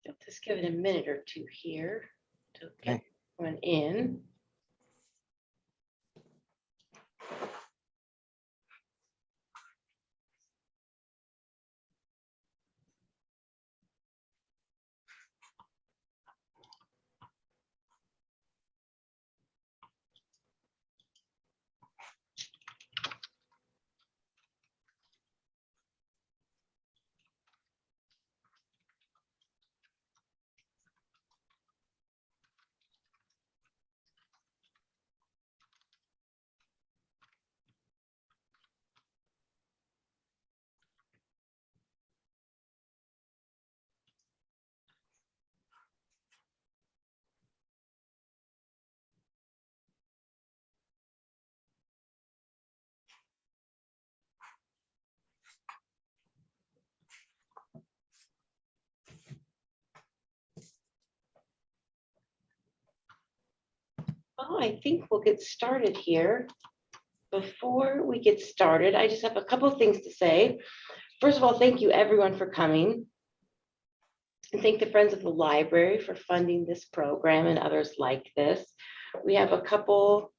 I'll just give it a minute or two here to get Okay. one in. Oh, I think we'll get started here. Before we get started, I just have a couple of things to say. First of all, thank you everyone for coming. And thank the Friends of the Library for funding this program and others like this. We have a couple,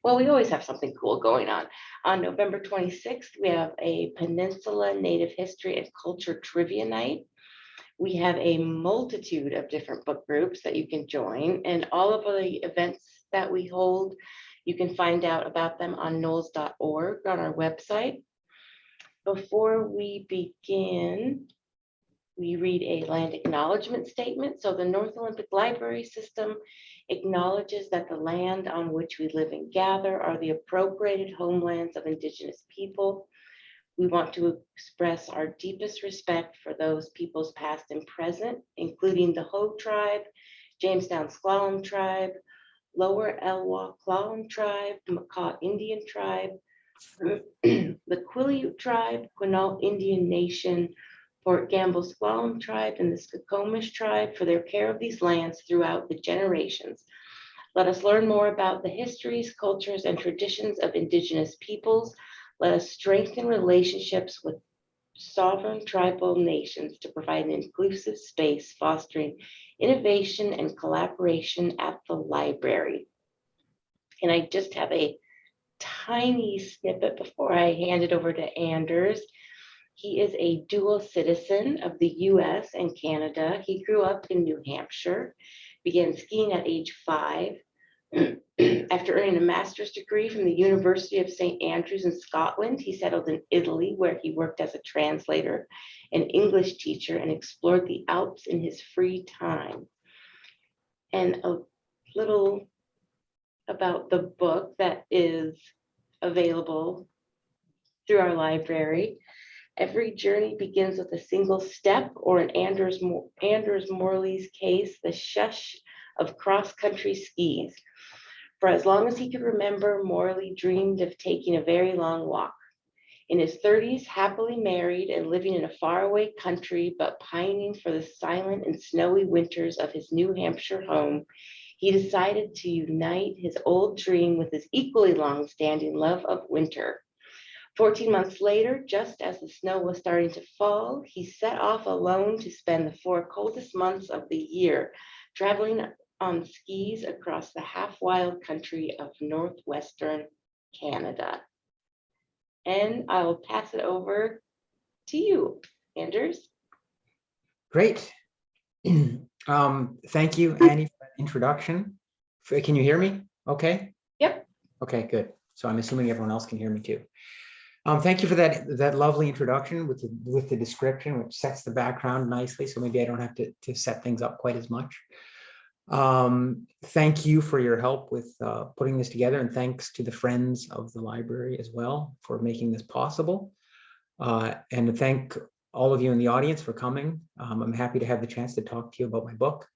well, we always have something cool going on. On November 26th, we have a Peninsula Native History and Culture Trivia Night. We have a multitude of different book groups that you can join, and all of the events that we hold, you can find out about them on knowles.org on our website. Before we begin, we read a land acknowledgement statement. So the North Olympic Library System acknowledges that the land on which we live and gather are the appropriated homelands of Indigenous people. We want to express our deepest respect for those peoples past and present, including the Hoh tribe, Jamestown S'Klallam tribe, Lower Elwha Klallam tribe, Makah Indian tribe, the Quileute tribe, Quinault Indian Nation, Fort Gamble S'Klallam tribe, and the Skokomish tribe for their care of these lands throughout the generations. Let us learn more about the histories, cultures, and traditions of Indigenous peoples. Let us strengthen relationships with sovereign tribal nations to provide an inclusive space, fostering innovation and collaboration at the library. And I just have a tiny snippet before I hand it over to Anders. He is a dual citizen of the US and Canada. He grew up in New Hampshire, began skiing at age 5. After earning a master's degree from the University of St. Andrews in Scotland, he settled in Italy, where he worked as a translator and English teacher and explored the Alps in his free time. And a little about the book that is available through our library. Every journey begins with a single step, or in Anders Morley's case, the shush of cross-country skis. For as long as he could remember, Morley dreamed of taking a very long walk. In his 30s, happily married and living in a faraway country, but pining for the silent and snowy winters of his New Hampshire home, he decided to unite his old dream with his equally long-standing love of winter. 14 months later, just as the snow was starting to fall, he set off alone to spend the 4 coldest months of the year, traveling on skis across the half-wild country of northwestern Canada. And I will pass it over to you, Anders. Great. Thank you, Annie, for that introduction. Can you hear me? Okay. Yep. Okay, good. So I'm assuming everyone else can hear me too. Thank you for that lovely introduction with the description, which sets the background nicely. So maybe I don't have to set things up quite as much. Thank you for your help with putting this together, and thanks to the Friends of the Library as well for making this possible. And to thank all of you in the audience for coming. I'm happy to have the chance to talk to you about my book.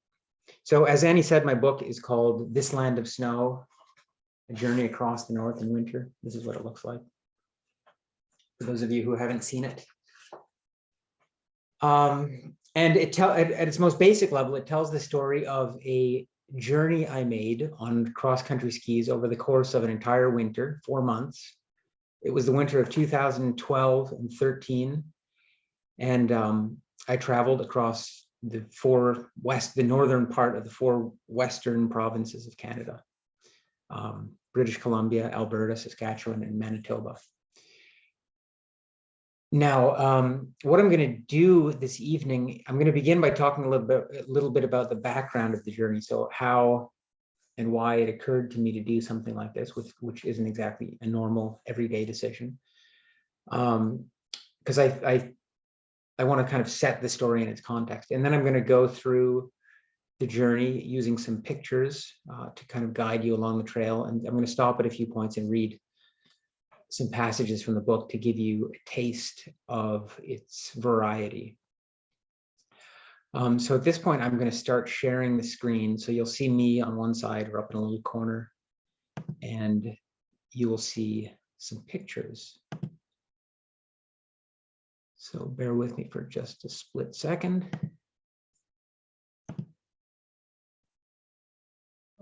So as Annie said, my book is called This Land of Snow, A Journey Across the North in Winter. This is what it looks like, for those of you who haven't seen it. And at its most basic level, it tells the story of a journey I made on cross-country skis over the course of an entire winter, 4 months. It was the winter of 2012 and 13. And I traveled across the northern part of the 4 western provinces of Canada, British Columbia, Alberta, Saskatchewan, and Manitoba. Now, what I'm going to do this evening, I'm going to begin by talking a little bit about the background of the journey. So how and why it occurred to me to do something like this, which isn't exactly a normal everyday decision. Because I want to kind of set the story in its context. And then I'm going to go through the journey using some pictures to kind of guide you along the trail. And I'm going to stop at a few points and read some passages from the book to give you a taste of its variety. So at this point, I'm going to start sharing the screen. So you'll see me on one side or up in a little corner, and you will see some pictures. So bear with me for just a split second.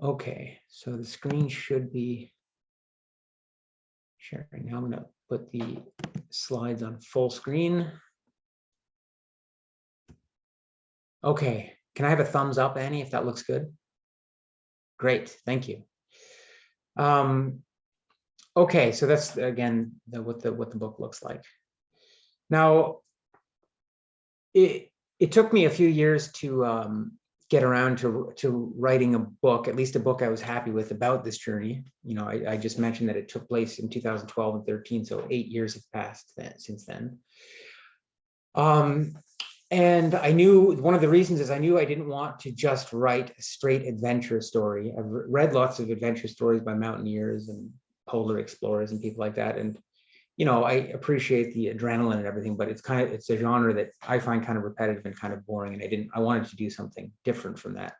Okay, so the screen should be sharing. Now I'm going to put the slides on full screen. Okay, can I have a thumbs up, Annie, if that looks good? Great, thank you. Okay, so that's again what the book looks like. Now, it took me a few years to get around to writing a book, at least a book I was happy with about this journey. You know, I just mentioned that it took place in 2012 and 13, so 8 years have passed since then. And I knew one of the reasons is I knew I didn't want to just write a straight adventure story. I've read lots of adventure stories by mountaineers and polar explorers and people like that. And, you know, I appreciate the adrenaline and everything, but it's a genre that I find kind of repetitive and kind of boring. And I wanted to do something different from that.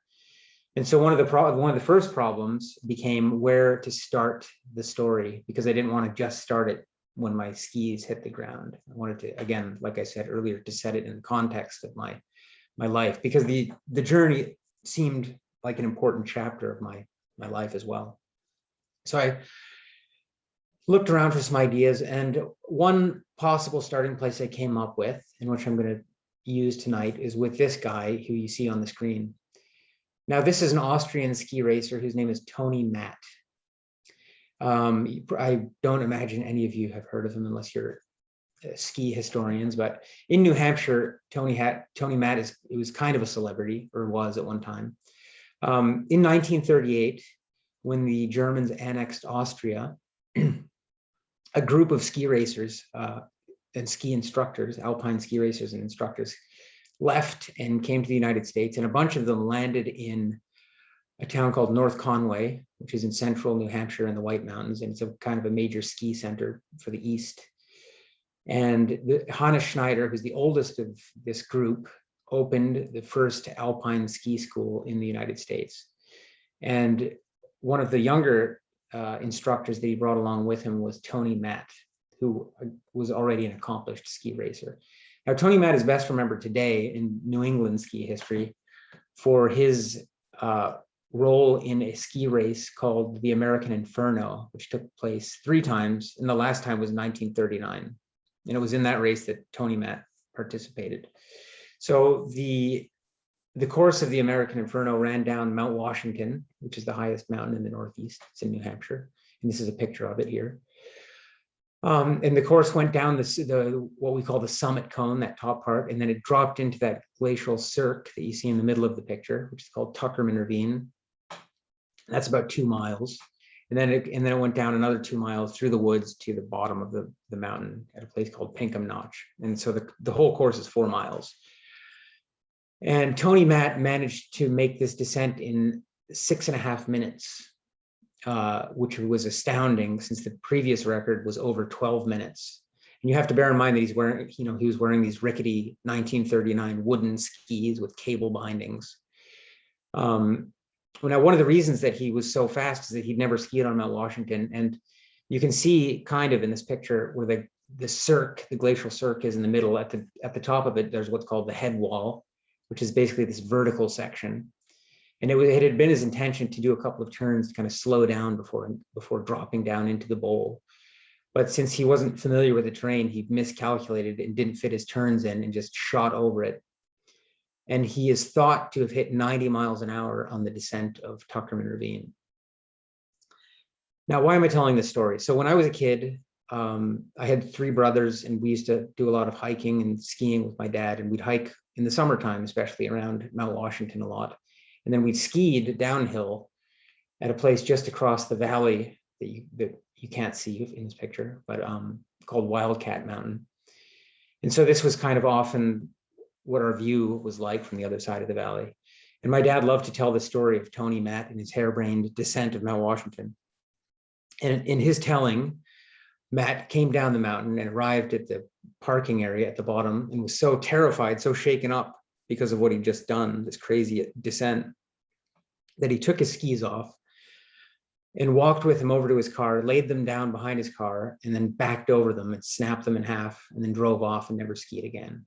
And so one of the first problems became where to start the story, because I didn't want to just start it when my skis hit the ground. I wanted to, again, like I said earlier, to set it in the context of my life, because the journey seemed like an important chapter of my life as well. So I looked around for some ideas, and one possible starting place I came up with, and which I'm going to use tonight, is with this guy who you see on the screen. Now, this is an Austrian ski racer whose name is Tony Matt. I don't imagine any of you have heard of him unless you're ski historians, but in New Hampshire, Tony Matt was kind of a celebrity, or was at one time. In 1938, when the Germans annexed Austria, a group of ski racers and ski instructors, alpine ski racers and instructors, left and came to the United States, and a bunch of them landed in a town called North Conway, which is in central New Hampshire in the White Mountains, and it's a kind of a major ski center for the East. And Hannes Schneider, who's the oldest of this group, opened the first alpine ski school in the United States. And one of the younger instructors that he brought along with him was Tony Matt, who was already an accomplished ski racer. Now, Tony Matt is best remembered today in New England ski history for his role in a ski race called the American Inferno, which took place 3 times, and the last time was 1939. And it was in that race that Tony Matt participated. So the course of the American Inferno ran down Mount Washington, which is the highest mountain in the Northeast. It's in New Hampshire, and this is a picture of it here. And the course went down what we call the summit cone, that top part, and then it dropped into that glacial cirque that you see in the middle of the picture, which is called Tuckerman Ravine. That's about 2 miles. And then it went down another 2 miles through the woods to the bottom of the mountain at a place called Pinkham Notch. And so the whole course is 4 miles. And Tony Matt managed to make this descent in 6.5 minutes, which was astounding since the previous record was over 12 minutes. And you have to bear in mind that he was wearing these rickety 1939 wooden skis with cable bindings. Now, one of the reasons that he was so fast is that he'd never skied on Mount Washington. And you can see kind of in this picture where the cirque, the glacial cirque, is in the middle. At the top of it, there's what's called the head wall, which is basically this vertical section. And it had been his intention to do a couple of turns to kind of slow down before dropping down into the bowl. But since he wasn't familiar with the terrain, he miscalculated and didn't fit his turns in and just shot over it. and he is thought to have hit 90 miles an hour on the descent of Tuckerman Ravine. Now, why am I telling this story? So when I was a kid, I had 3 brothers, and we used to do a lot of hiking and skiing with my dad, and we'd hike in the summertime, especially around Mount Washington a lot. And then we'd skied downhill at a place just across the valley that you can't see in this picture, but called Wildcat Mountain. And so this was kind of often what our view was like from the other side of the valley. And my dad loved to tell the story of Tony Matt and his harebrained descent of Mount Washington. And in his telling, Matt came down the mountain and arrived at the parking area at the bottom and was so terrified, so shaken up because of what he'd just done, this crazy descent, that he took his skis off and walked with him over to his car, laid them down behind his car, and then backed over them and snapped them in half, and then drove off and never skied again.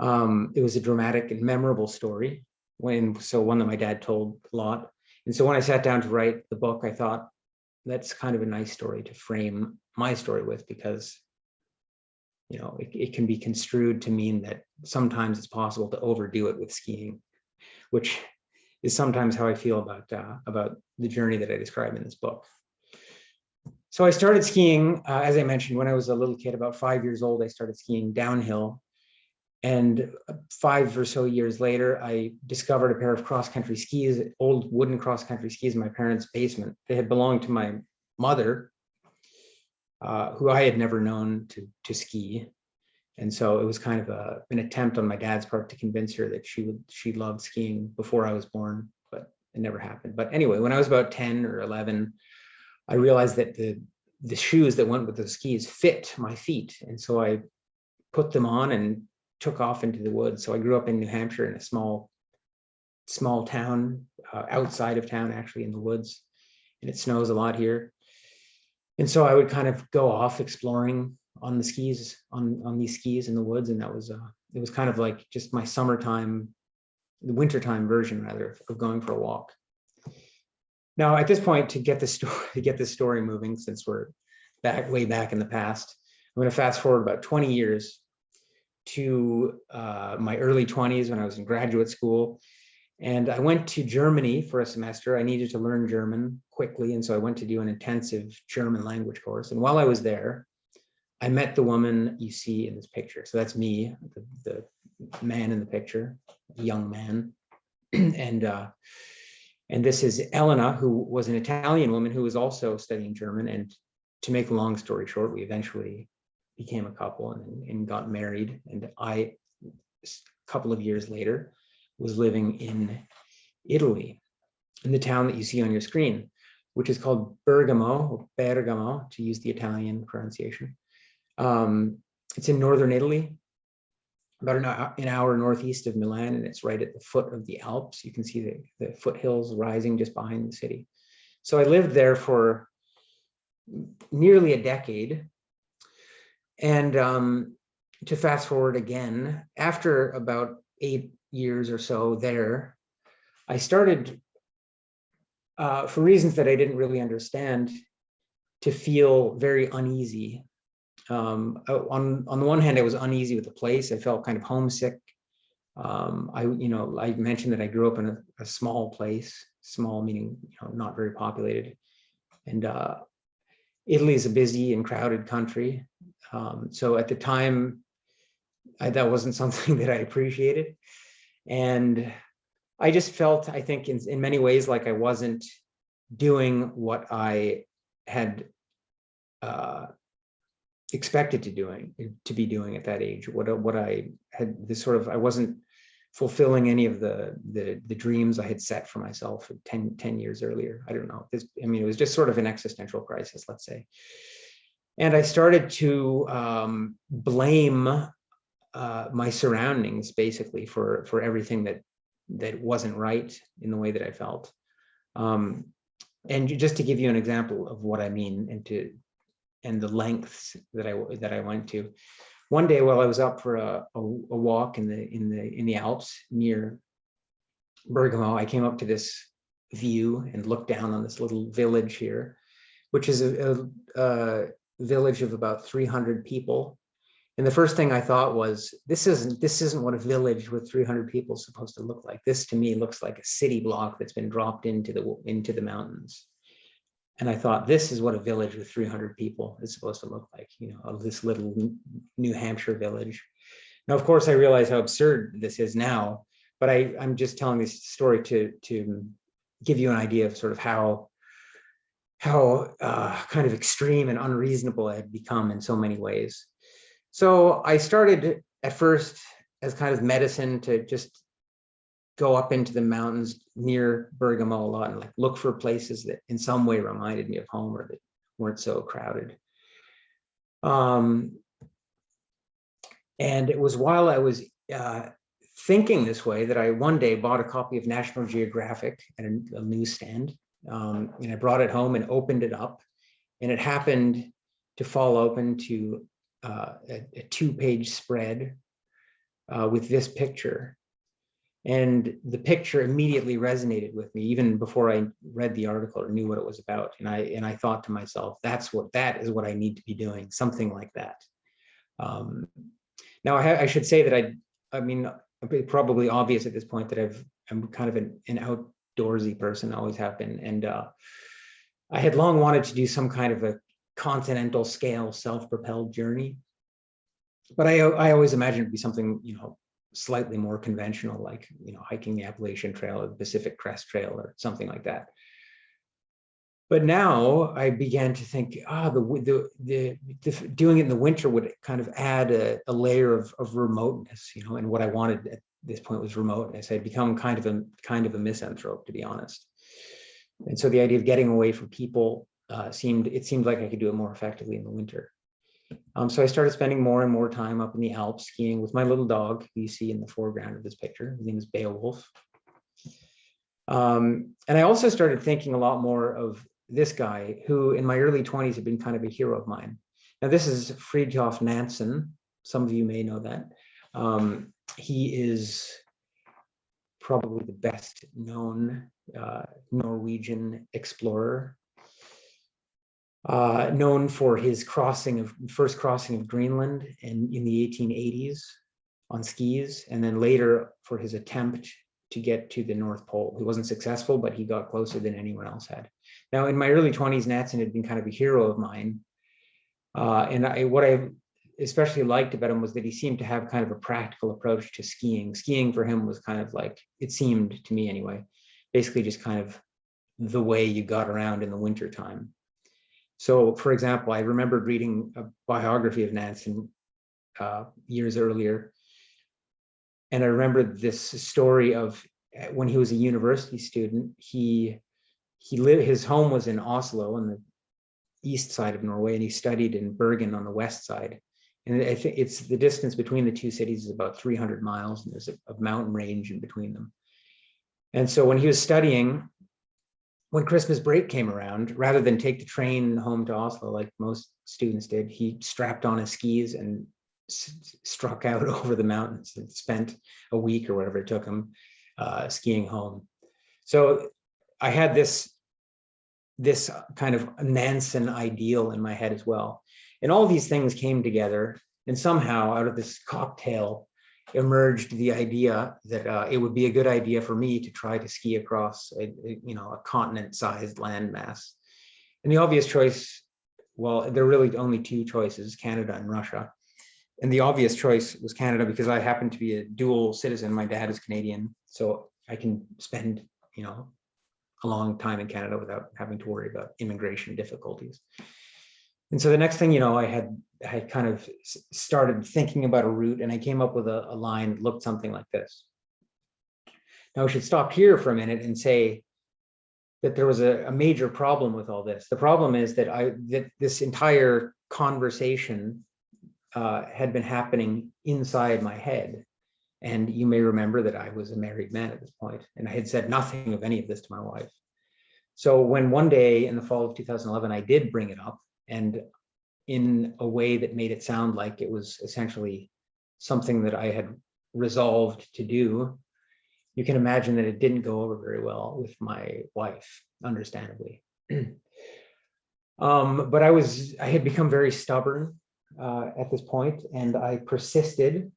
It was a dramatic and memorable story, one that my dad told a lot. And so when I sat down to write the book, I thought that's kind of a nice story to frame my story with, because it can be construed to mean that sometimes it's possible to overdo it with skiing, which is sometimes how I feel about the journey that I describe in this book. So I started skiing, as I mentioned, when I was a little kid, about 5 years old. I started skiing downhill. And 5 or so years later, I discovered a pair of cross-country skis, old wooden cross-country skis in my parents' basement. They had belonged to my mother, who I had never known to ski. And so it was kind of an attempt on my dad's part to convince her that she loved skiing before I was born, but it never happened. But anyway, when I was about 10 or 11, I realized that the shoes that went with the skis fit my feet. And so I put them on and took off into the woods. So I grew up in New Hampshire in a small town, outside of town, actually, in the woods. And it snows a lot here. And so I would kind of go off exploring on the skis, on these skis in the woods. And it was kind of like just my summertime, the wintertime version rather, of going for a walk. Now, at this point, to get this story moving, since we're way back in the past, I'm going to fast forward about 20 years to my early 20s when I was in graduate school. And I went to Germany for a semester. I needed to learn German quickly. And so I went to do an intensive German language course. And while I was there, I met the woman you see in this picture. So that's me, the man in the picture, a young man. And this is Elena, who was an Italian woman who was also studying German. And to make a long story short, we eventually became a couple and got married. And I, a couple of years later, was living in Italy, in the town that you see on your screen, which is called Bergamo, or Bergamo, to use the Italian pronunciation. It's in northern Italy, about an hour northeast of Milan, and it's right at the foot of the Alps. You can see the foothills rising just behind the city. So I lived there for nearly a decade. And to fast forward again, after about 8 years or so there, I started, for reasons that I didn't really understand, to feel very uneasy. On the one hand, I was uneasy with the place. I felt kind of homesick. I mentioned that I grew up in a small place, small meaning not very populated, and Italy is a busy and crowded country. So at the time, that wasn't something that I appreciated. And I just felt, I think, in many ways, like I wasn't doing what I had expected to be doing at that age. What I had, this sort of, I wasn't fulfilling any of the dreams I had set for myself 10 years earlier. I don't know. It was just sort of an existential crisis, let's say. And I started to blame my surroundings basically for everything that wasn't right in the way that I felt. And just to give you an example of what I mean, and the lengths that I went to. One day while I was up for a walk in the Alps near Bergamo, I came up to this view and looked down on this little village here, which is a village of about 300 people. And the first thing I thought was, this isn't what a village with 300 people is supposed to look like. This to me looks like a city block that's been dropped into the mountains. And I thought, this is what a village with 300 people is supposed to look like, of this little New Hampshire village. Now, of course, I realize how absurd this is now, but I'm just telling this story to give you an idea of sort of how kind of extreme and unreasonable I had become in so many ways. So I started at first as kind of medicine to just go up into the mountains near Bergamo a lot and like look for places that in some way reminded me of home or that weren't so crowded. And it was while I was thinking this way that I one day bought a copy of National Geographic at a newsstand. And I brought it home and opened it up, and it happened to fall open to a 2-page spread with this picture. And the picture immediately resonated with me, even before I read the article or knew what it was about. And I thought to myself, that is what I need to be doing, something like that. Now I should say that I mean, it's probably obvious at this point that I'm kind of an outdoorsy person, always have been. And I had long wanted to do some kind of a continental scale self-propelled journey. But I always imagined it'd be something, slightly more conventional, like, hiking the Appalachian Trail or the Pacific Crest Trail or something like that. But now I began to think, the doing it in the winter would kind of add a layer of remoteness, and what I wanted at this point was remoteness. I'd become kind of a misanthrope, to be honest. And so the idea of getting away from people seemed like I could do it more effectively in the winter. So I started spending more and more time up in the Alps skiing with my little dog, who you see in the foreground of this picture. His name is Beowulf. And I also started thinking a lot more of this guy, who in my early 20s had been kind of a hero of mine. Now, this is Friedjof Nansen. Some of you may know that. He is probably the best known Norwegian explorer. Known for his first crossing of Greenland in the 1880s on skis, and then later for his attempt to get to the North Pole. He wasn't successful, but he got closer than anyone else had. Now, in my early 20s, Nansen had been kind of a hero of mine. And what I especially liked about him was that he seemed to have kind of a practical approach to skiing. Skiing for him was kind of like, it seemed to me anyway, basically just kind of the way you got around in the wintertime. So, for example, I remembered reading a biography of Nansen years earlier, and I remembered this story of when he was a university student. His home was in Oslo on the east side of Norway, and he studied in Bergen on the west side. And I think it's the distance between the two cities is about 300 miles, and there's a mountain range in between them. And so when he was studying, when Christmas break came around, rather than take the train home to Oslo like most students did, he strapped on his skis and struck out over the mountains and spent a week or whatever it took him skiing home. So I had this kind of Nansen ideal in my head as well. And all these things came together, and somehow out of this cocktail emerged the idea that it would be a good idea for me to try to ski across a continent-sized landmass. And the obvious choice, well, there are really only two choices, Canada and Russia. And the obvious choice was Canada because I happen to be a dual citizen. My dad is Canadian, so I can spend, a long time in Canada without having to worry about immigration difficulties. And so the next thing, I had kind of started thinking about a route, and I came up with a line that looked something like this. Now, I should stop here for a minute and say that there was a major problem with all this. The problem is that this entire conversation had been happening inside my head. And you may remember that I was a married man at this point, and I had said nothing of any of this to my wife. So when one day in the fall of 2011, I did bring it up, and in a way that made it sound like it was essentially something that I had resolved to do, you can imagine that it didn't go over very well with my wife, understandably. But I had become very stubborn. at this point, and I persisted.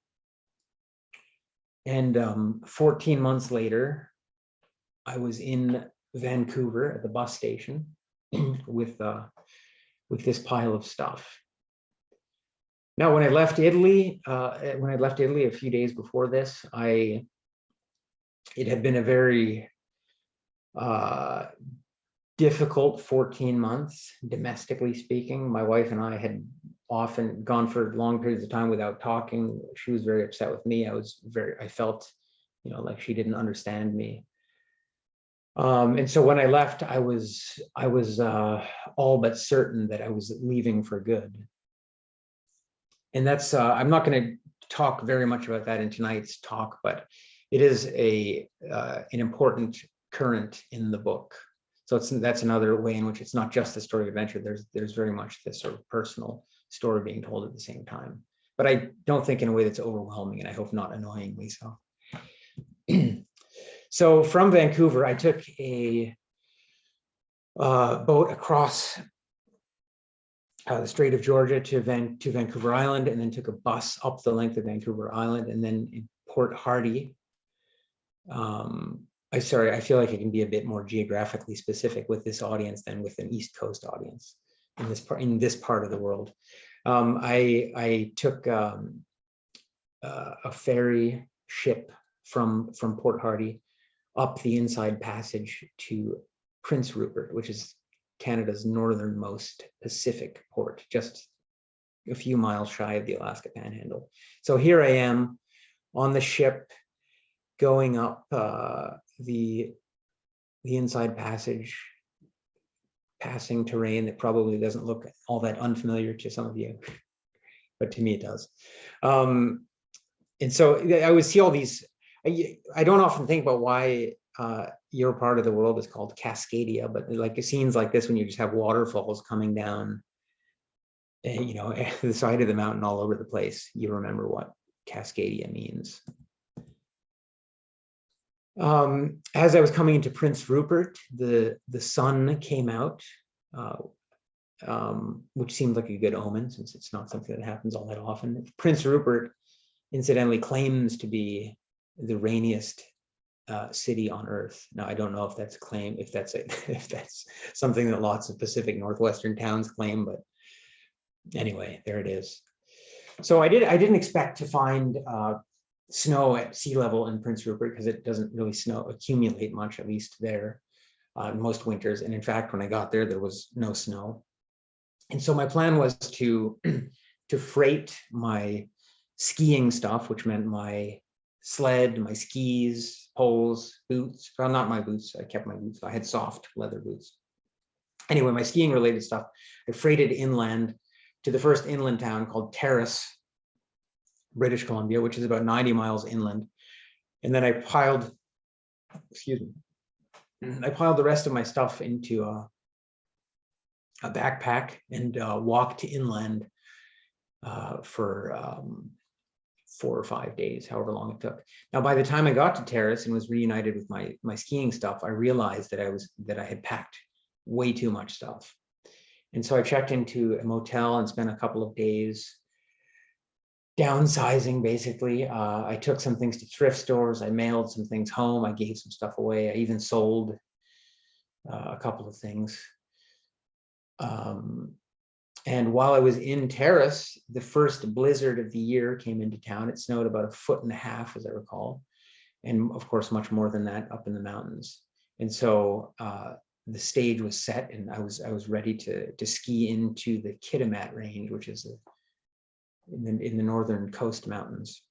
And 14 months later, I was in Vancouver at the bus station with this pile of stuff. Now, when I left Italy, a few days before this, it had been a very difficult 14 months, domestically speaking. My wife and I had often gone for long periods of time without talking. She was very upset with me. I felt, like she didn't understand me. And so when I left, I was all but certain that I was leaving for good. And that's, I'm not going to talk very much about that in tonight's talk, but it is an important current in the book. So that's another way in which it's not just the story of adventure. There's very much this sort of personal story being told at the same time. But I don't think in a way that's overwhelming, and I hope not annoyingly so. So from Vancouver, I took a boat across the Strait of Georgia to Vancouver Island, and then took a bus up the length of Vancouver Island, and then in Port Hardy. I feel like I can be a bit more geographically specific with this audience than with an East Coast audience in this part of the world. I took a ferry ship from Port Hardy up the Inside Passage to Prince Rupert, which is Canada's northernmost Pacific port, just a few miles shy of the Alaska Panhandle. So here I am on the ship going up the Inside Passage, passing terrain that probably doesn't look all that unfamiliar to some of you, but to me it does. And so I would see all these. I don't often think about why your part of the world is called Cascadia, but like scenes like this, when you just have waterfalls coming down, the side of the mountain all over the place, you remember what Cascadia means. As I was coming into Prince Rupert, the sun came out, which seemed like a good omen, since it's not something that happens all that often. Prince Rupert, incidentally, claims to be the rainiest city on Earth. Now, I don't know if that's a claim, if that's something that lots of Pacific Northwestern towns claim, but anyway, there it is. So I didn't expect to find snow at sea level in Prince Rupert, because it doesn't really accumulate much, at least there, most winters. And in fact, when I got there was no snow. And so my plan was to freight my skiing stuff, which meant my sled, my skis, poles, boots. Well, not my boots. I kept my boots. I had soft leather boots. Anyway, my skiing related stuff, I freighted inland to the first inland town called Terrace, British Columbia, which is about 90 miles inland. And then I piled the rest of my stuff into a backpack and walked inland for 4 or 5 days, however long it took. Now, by the time I got to Terrace and was reunited with my skiing stuff, I realized that I had packed way too much stuff. And so I checked into a motel and spent a couple of days downsizing, basically. I took some things to thrift stores. I mailed some things home. I gave some stuff away. I even sold a couple of things. And while I was in Terrace, the first blizzard of the year came into town. It snowed about 1.5 feet, as I recall. And of course, much more than that up in the mountains. And so the stage was set, and I was ready to ski into the Kitimat Range, which is in the northern coast mountains.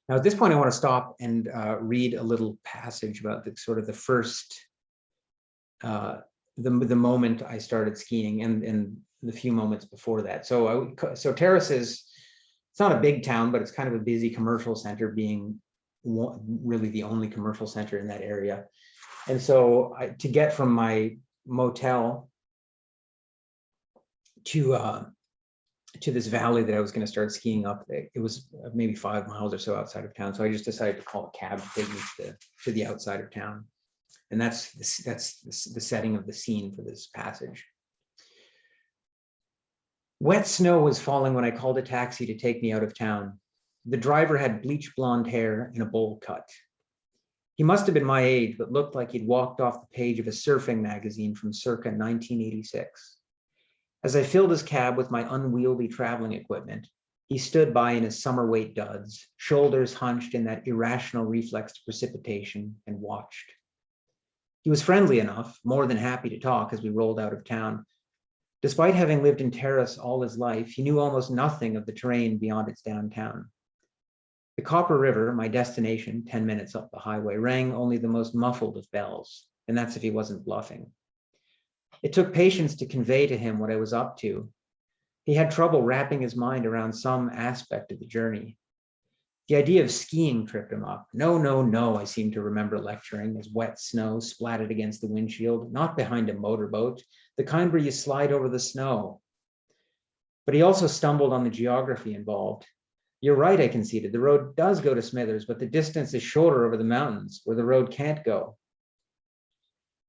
Now, at this point, I want to stop and read a little passage about the first, the moment I started skiing and the few moments before that. So Terrace it's not a big town, but it's kind of a busy commercial center, being really the only commercial center in that area. And so to get from my motel to this valley that I was going to start skiing up, it was maybe 5 miles or so outside of town. So I just decided to call a cab to take me to the outside of town. And that's the setting of the scene for this passage. Wet snow was falling when I called a taxi to take me out of town. The driver had bleach blonde hair and a bowl cut. He must have been my age, but looked like he'd walked off the page of a surfing magazine from circa 1986. As I filled his cab with my unwieldy traveling equipment, he stood by in his summer weight duds, shoulders hunched in that irrational reflex to precipitation, and watched. He was friendly enough, more than happy to talk as we rolled out of town. Despite having lived in Terrace all his life, he knew almost nothing of the terrain beyond its downtown. The Copper River, my destination, 10 minutes up the highway, rang only the most muffled of bells, and that's if he wasn't bluffing. It took patience to convey to him what I was up to. He had trouble wrapping his mind around some aspect of the journey. The idea of skiing tripped him up. No, no, no, I seem to remember lecturing as wet snow splattered against the windshield, not behind a motorboat, the kind where you slide over the snow. But he also stumbled on the geography involved. You're right, I conceded. The road does go to Smithers, but the distance is shorter over the mountains where the road can't go.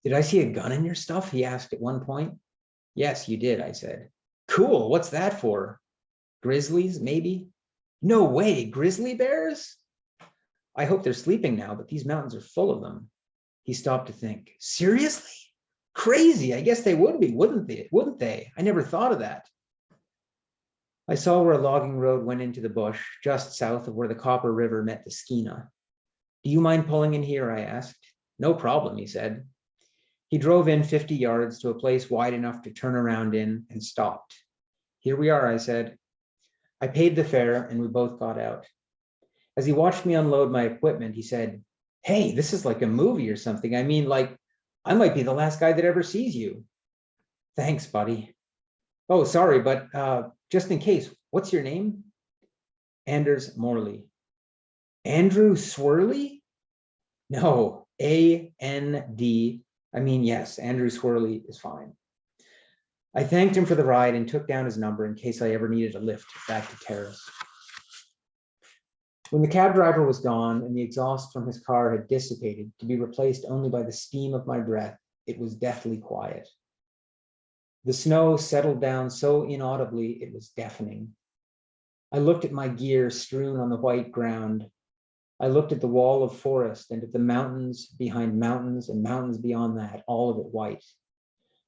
Did I see a gun in your stuff? He asked at one point. Yes, you did, I said. Cool, what's that for? Grizzlies, maybe? No way, grizzly bears? I hope they're sleeping now, but these mountains are full of them. He stopped to think. Seriously? Crazy, I guess they would be, wouldn't they? I never thought of that. I saw where a logging road went into the bush, just south of where the Copper River met the Skeena. Do you mind pulling in here, I asked. No problem, he said. He drove in 50 yards to a place wide enough to turn around in and stopped. Here we are, I said. I paid the fare and we both got out. As he watched me unload my equipment, he said, hey, this is like a movie or something. I mean, like, I might be the last guy that ever sees you. Thanks, buddy. Oh, sorry, but just in case, what's your name? Anders Morley. Andrew Swirly? No, A-N-D. I mean, yes, Andrew Swirly is fine. I thanked him for the ride and took down his number in case I ever needed a lift back to Terrace. When the cab driver was gone and the exhaust from his car had dissipated to be replaced only by the steam of my breath, it was deathly quiet. The snow settled down so inaudibly it was deafening. I looked at my gear strewn on the white ground. I looked at the wall of forest and at the mountains behind mountains and mountains beyond that, all of it white.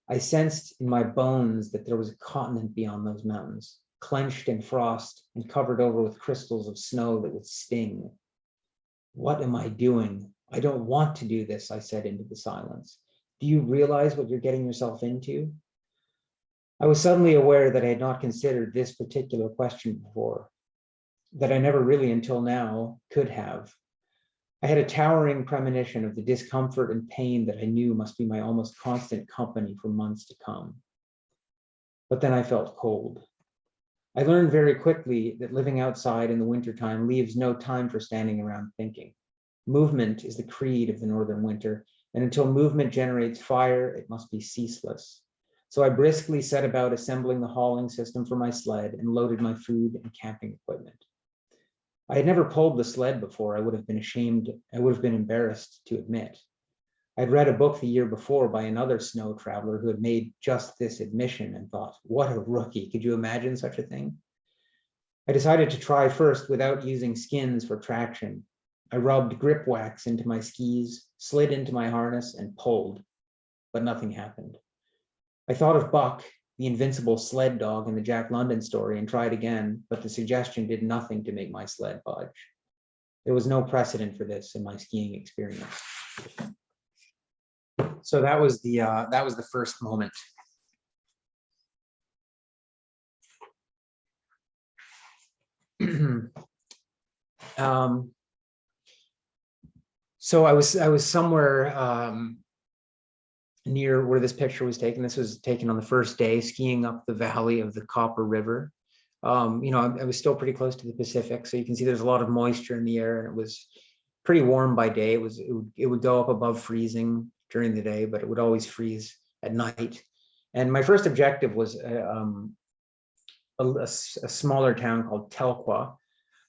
I sensed in my bones that there was a continent beyond those mountains, clenched in frost and covered over with crystals of snow that would sting. What am I doing? I don't want to do this, I said into the silence. Do you realize what you're getting yourself into? I was suddenly aware that I had not considered this particular question before, that I never really until now could have. I had a towering premonition of the discomfort and pain that I knew must be my almost constant company for months to come. But then I felt cold. I learned very quickly that living outside in the wintertime leaves no time for standing around thinking. Movement is the creed of the northern winter, and until movement generates fire, it must be ceaseless. So I briskly set about assembling the hauling system for my sled and loaded my food and camping equipment. I had never pulled the sled before. I would have been embarrassed to admit. I'd read a book the year before by another snow traveler who had made just this admission and thought, what a rookie. Could you imagine such a thing? I decided to try first without using skins for traction. I rubbed grip wax into my skis, slid into my harness and pulled, but nothing happened. I thought of Buck, the invincible sled dog in the Jack London story, and tried again, but the suggestion did nothing to make my sled budge. There was no precedent for this in my skiing experience. So that was the first moment. So I was somewhere near where this picture was taken. This was taken on the first day, skiing up the valley of the Copper River. I was still pretty close to the Pacific, so you can see there's a lot of moisture in the air, and it was pretty warm by day. It would go up above freezing during the day, but it would always freeze at night. And my first objective was a smaller town called Telqua,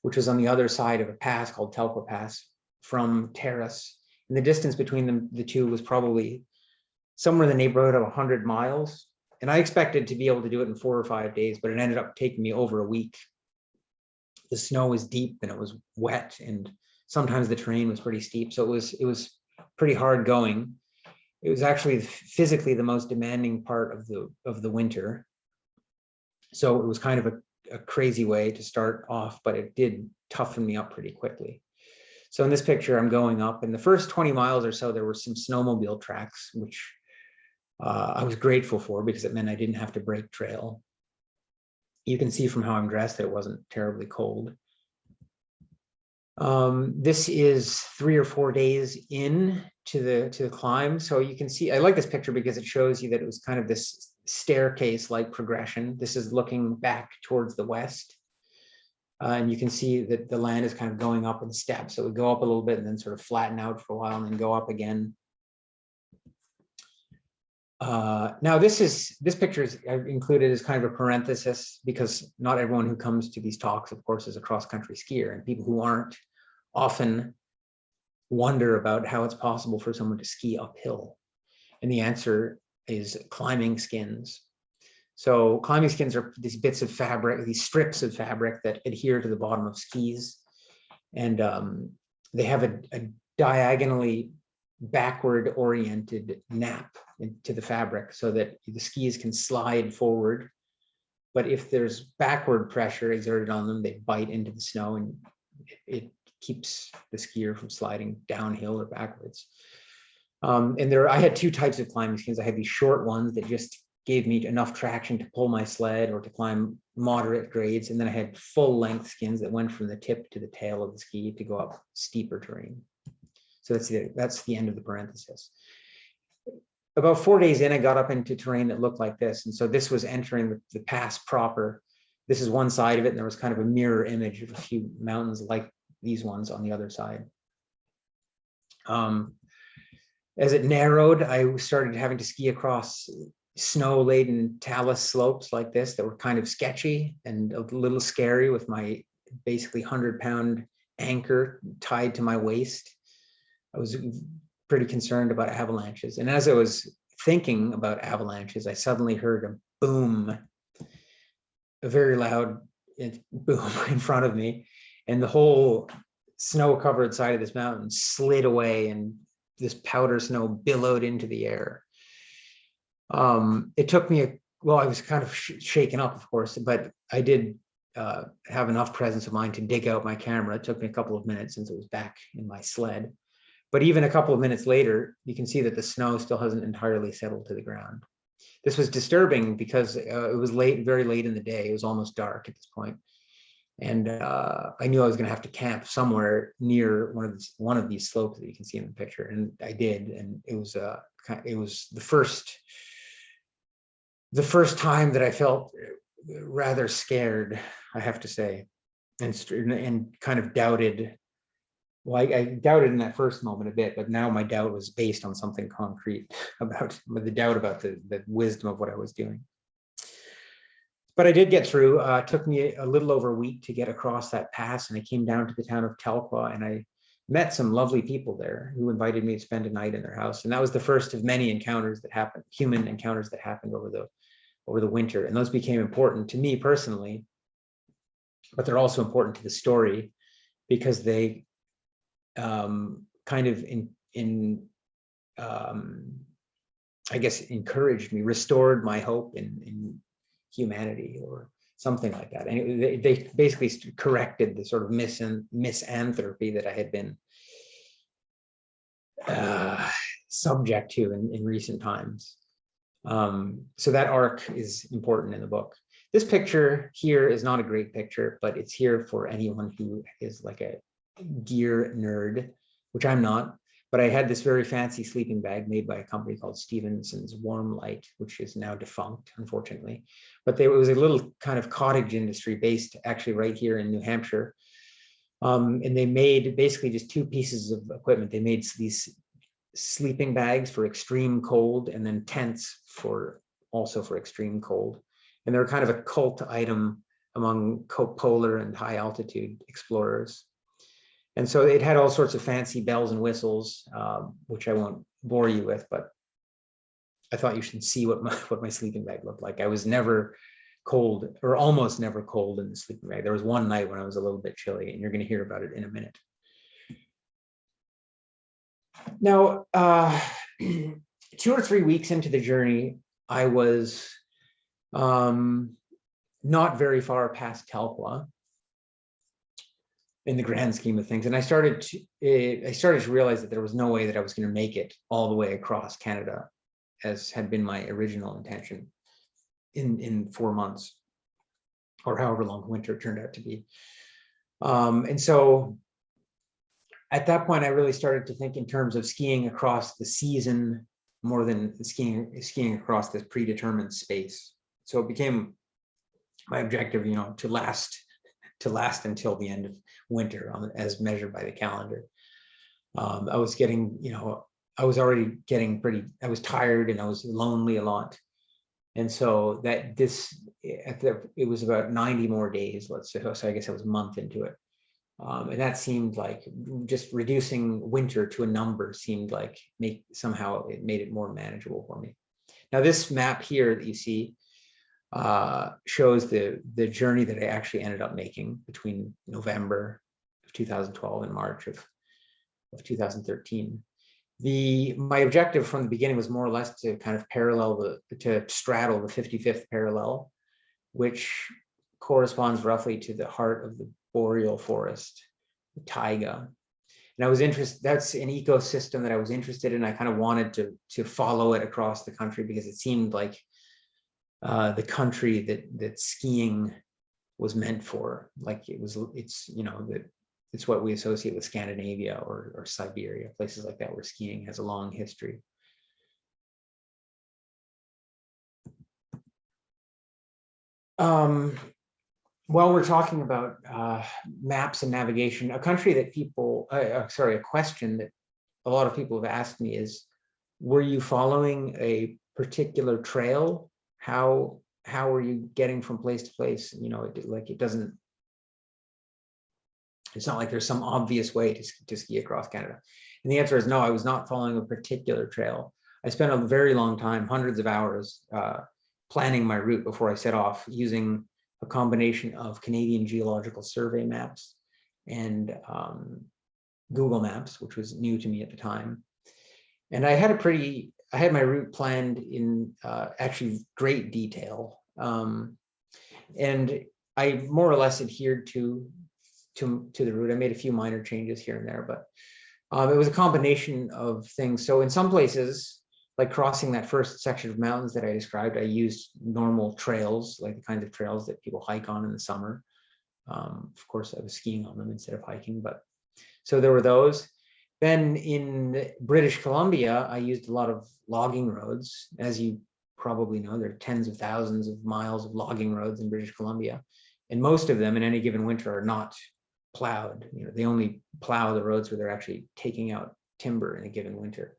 which was on the other side of a pass called Telqua Pass from Terrace. And the distance between the two was probably somewhere in the neighborhood of 100 miles. And I expected to be able to do it in 4 or 5 days, but it ended up taking me over a week. The snow was deep and it was wet, and sometimes the terrain was pretty steep. So it was pretty hard going. It was actually physically the most demanding part of the winter. So it was kind of a crazy way to start off, but it did toughen me up pretty quickly. So in this picture, I'm going up. In the first 20 miles or so, there were some snowmobile tracks, which I was grateful for because it meant I didn't have to break trail. You can see from how I'm dressed that it wasn't terribly cold. This is 3 or 4 days in to the climb. So you can see, I like this picture because it shows you that it was kind of this staircase-like progression. This is looking back towards the west. And you can see that the land is kind of going up in steps. So it would go up a little bit and then sort of flatten out for a while and then go up again. Now this picture is I've included as kind of a parenthesis because not everyone who comes to these talks, of course, is a cross-country skier, and people who aren't often wonder about how it's possible for someone to ski uphill. And the answer is climbing skins. So climbing skins are these bits of fabric, these strips of fabric that adhere to the bottom of skis. And they have a diagonally backward oriented nap into the fabric so that the skis can slide forward. But if there's backward pressure exerted on them, they bite into the snow and it keeps the skier from sliding downhill or backwards. And I had 2 types of climbing skins. I had these short ones that just gave me enough traction to pull my sled or to climb moderate grades. And then I had full length skins that went from the tip to the tail of the ski to go up steeper terrain. So that's the end of the parenthesis. About 4 days in, I got up into terrain that looked like this. And so this was entering the pass proper. This is one side of it, and there was kind of a mirror image of a few mountains like these ones on the other side. As it narrowed, I started having to ski across snow-laden talus slopes like this that were kind of sketchy and a little scary with my basically 100-pound anchor tied to my waist. I was pretty concerned about avalanches. And as I was thinking about avalanches, I suddenly heard a boom, a very loud boom in front of me. And the whole snow-covered side of this mountain slid away and this powder snow billowed into the air. It took me, well, I was kind of shaken up, of course, but I did have enough presence of mind to dig out my camera. It took me a couple of minutes since it was back in my sled. But even a couple of minutes later, you can see that the snow still hasn't entirely settled to the ground. This was disturbing because it was late, very late in the day. It was almost dark at this point. And I knew I was going to have to camp somewhere near one of these slopes that you can see in the picture, and I did. And it was the first time that I felt rather scared, I have to say, and kind of doubted. Well, I doubted in that first moment a bit, but now my doubt was based on something concrete about the doubt about the wisdom of what I was doing. But I did get through. It took me a little over a week to get across that pass, and I came down to the town of Telqua, and I met some lovely people there who invited me to spend a night in their house. And that was the first of many encounters that happened, human encounters that happened over the winter. And those became important to me personally, but they're also important to the story because they kind of I guess encouraged me, restored my hope in humanity or something like that. And they basically corrected the sort of misanthropy that I had been subject to in recent times. So that arc is important in the book. This picture here is not a great picture, but it's here for anyone who is like a gear nerd, which I'm not. But I had this very fancy sleeping bag made by a company called Stevenson's Warm Light, which is now defunct, unfortunately. But it was a little kind of cottage industry based actually right here in New Hampshire. And they made basically just 2 pieces of equipment. They made these sleeping bags for extreme cold and then tents also for extreme cold. And they're kind of a cult item among polar and high altitude explorers. And so it had all sorts of fancy bells and whistles, which I won't bore you with, but I thought you should see what my sleeping bag looked like. I was never cold, or almost never cold in the sleeping bag. There was one night when I was a little bit chilly, and you're going to hear about it in a minute. Now, 2 or 3 weeks into the journey, I was not very far past Telpla in the grand scheme of things. And I started to realize that there was no way that I was going to make it all the way across Canada, as had been my original intention, in 4 months, or however long winter turned out to be. And so at that point, I really started to think in terms of skiing across the season more than skiing across this predetermined space. So it became my objective, to last until the end of winter, as measured by the calendar. I was getting, I was already getting I was tired, and I was lonely a lot. And so it was about 90 more days, let's say. So I guess I was a month into it. And that seemed like just reducing winter to a number seemed like somehow it made it more manageable for me. Now, this map here that you see shows the journey that I actually ended up making between November of 2012 and March of 2013. My objective from the beginning was more or less to kind of to straddle the 55th parallel, which corresponds roughly to the heart of the boreal forest, the taiga. And I was interested, that's an ecosystem that I was interested in. I kind of wanted to follow it across the country, because it seemed like the country that skiing was meant for. Like it's what we associate with Scandinavia or Siberia, places like that where skiing has a long history. While we're talking about maps and navigation, a question that a lot of people have asked me is, were you following a particular trail? How are you getting from place to place? It's not like there's some obvious way to ski across Canada. And the answer is no, I was not following a particular trail. I spent a very long time, hundreds of hours, planning my route before I set off, using a combination of Canadian Geological Survey maps and Google Maps, which was new to me at the time. And I had my route planned in actually great detail. And I more or less adhered to the route. I made a few minor changes here and there, but it was a combination of things. So in some places, like crossing that first section of mountains that I described, I used normal trails, like the kinds of trails that people hike on in the summer. Of course, I was skiing on them instead of hiking, but so there were those. Then in British Columbia, I used a lot of logging roads. As you probably know, there are tens of thousands of miles of logging roads in British Columbia, and most of them in any given winter are not plowed. They only plow the roads where they're actually taking out timber in a given winter.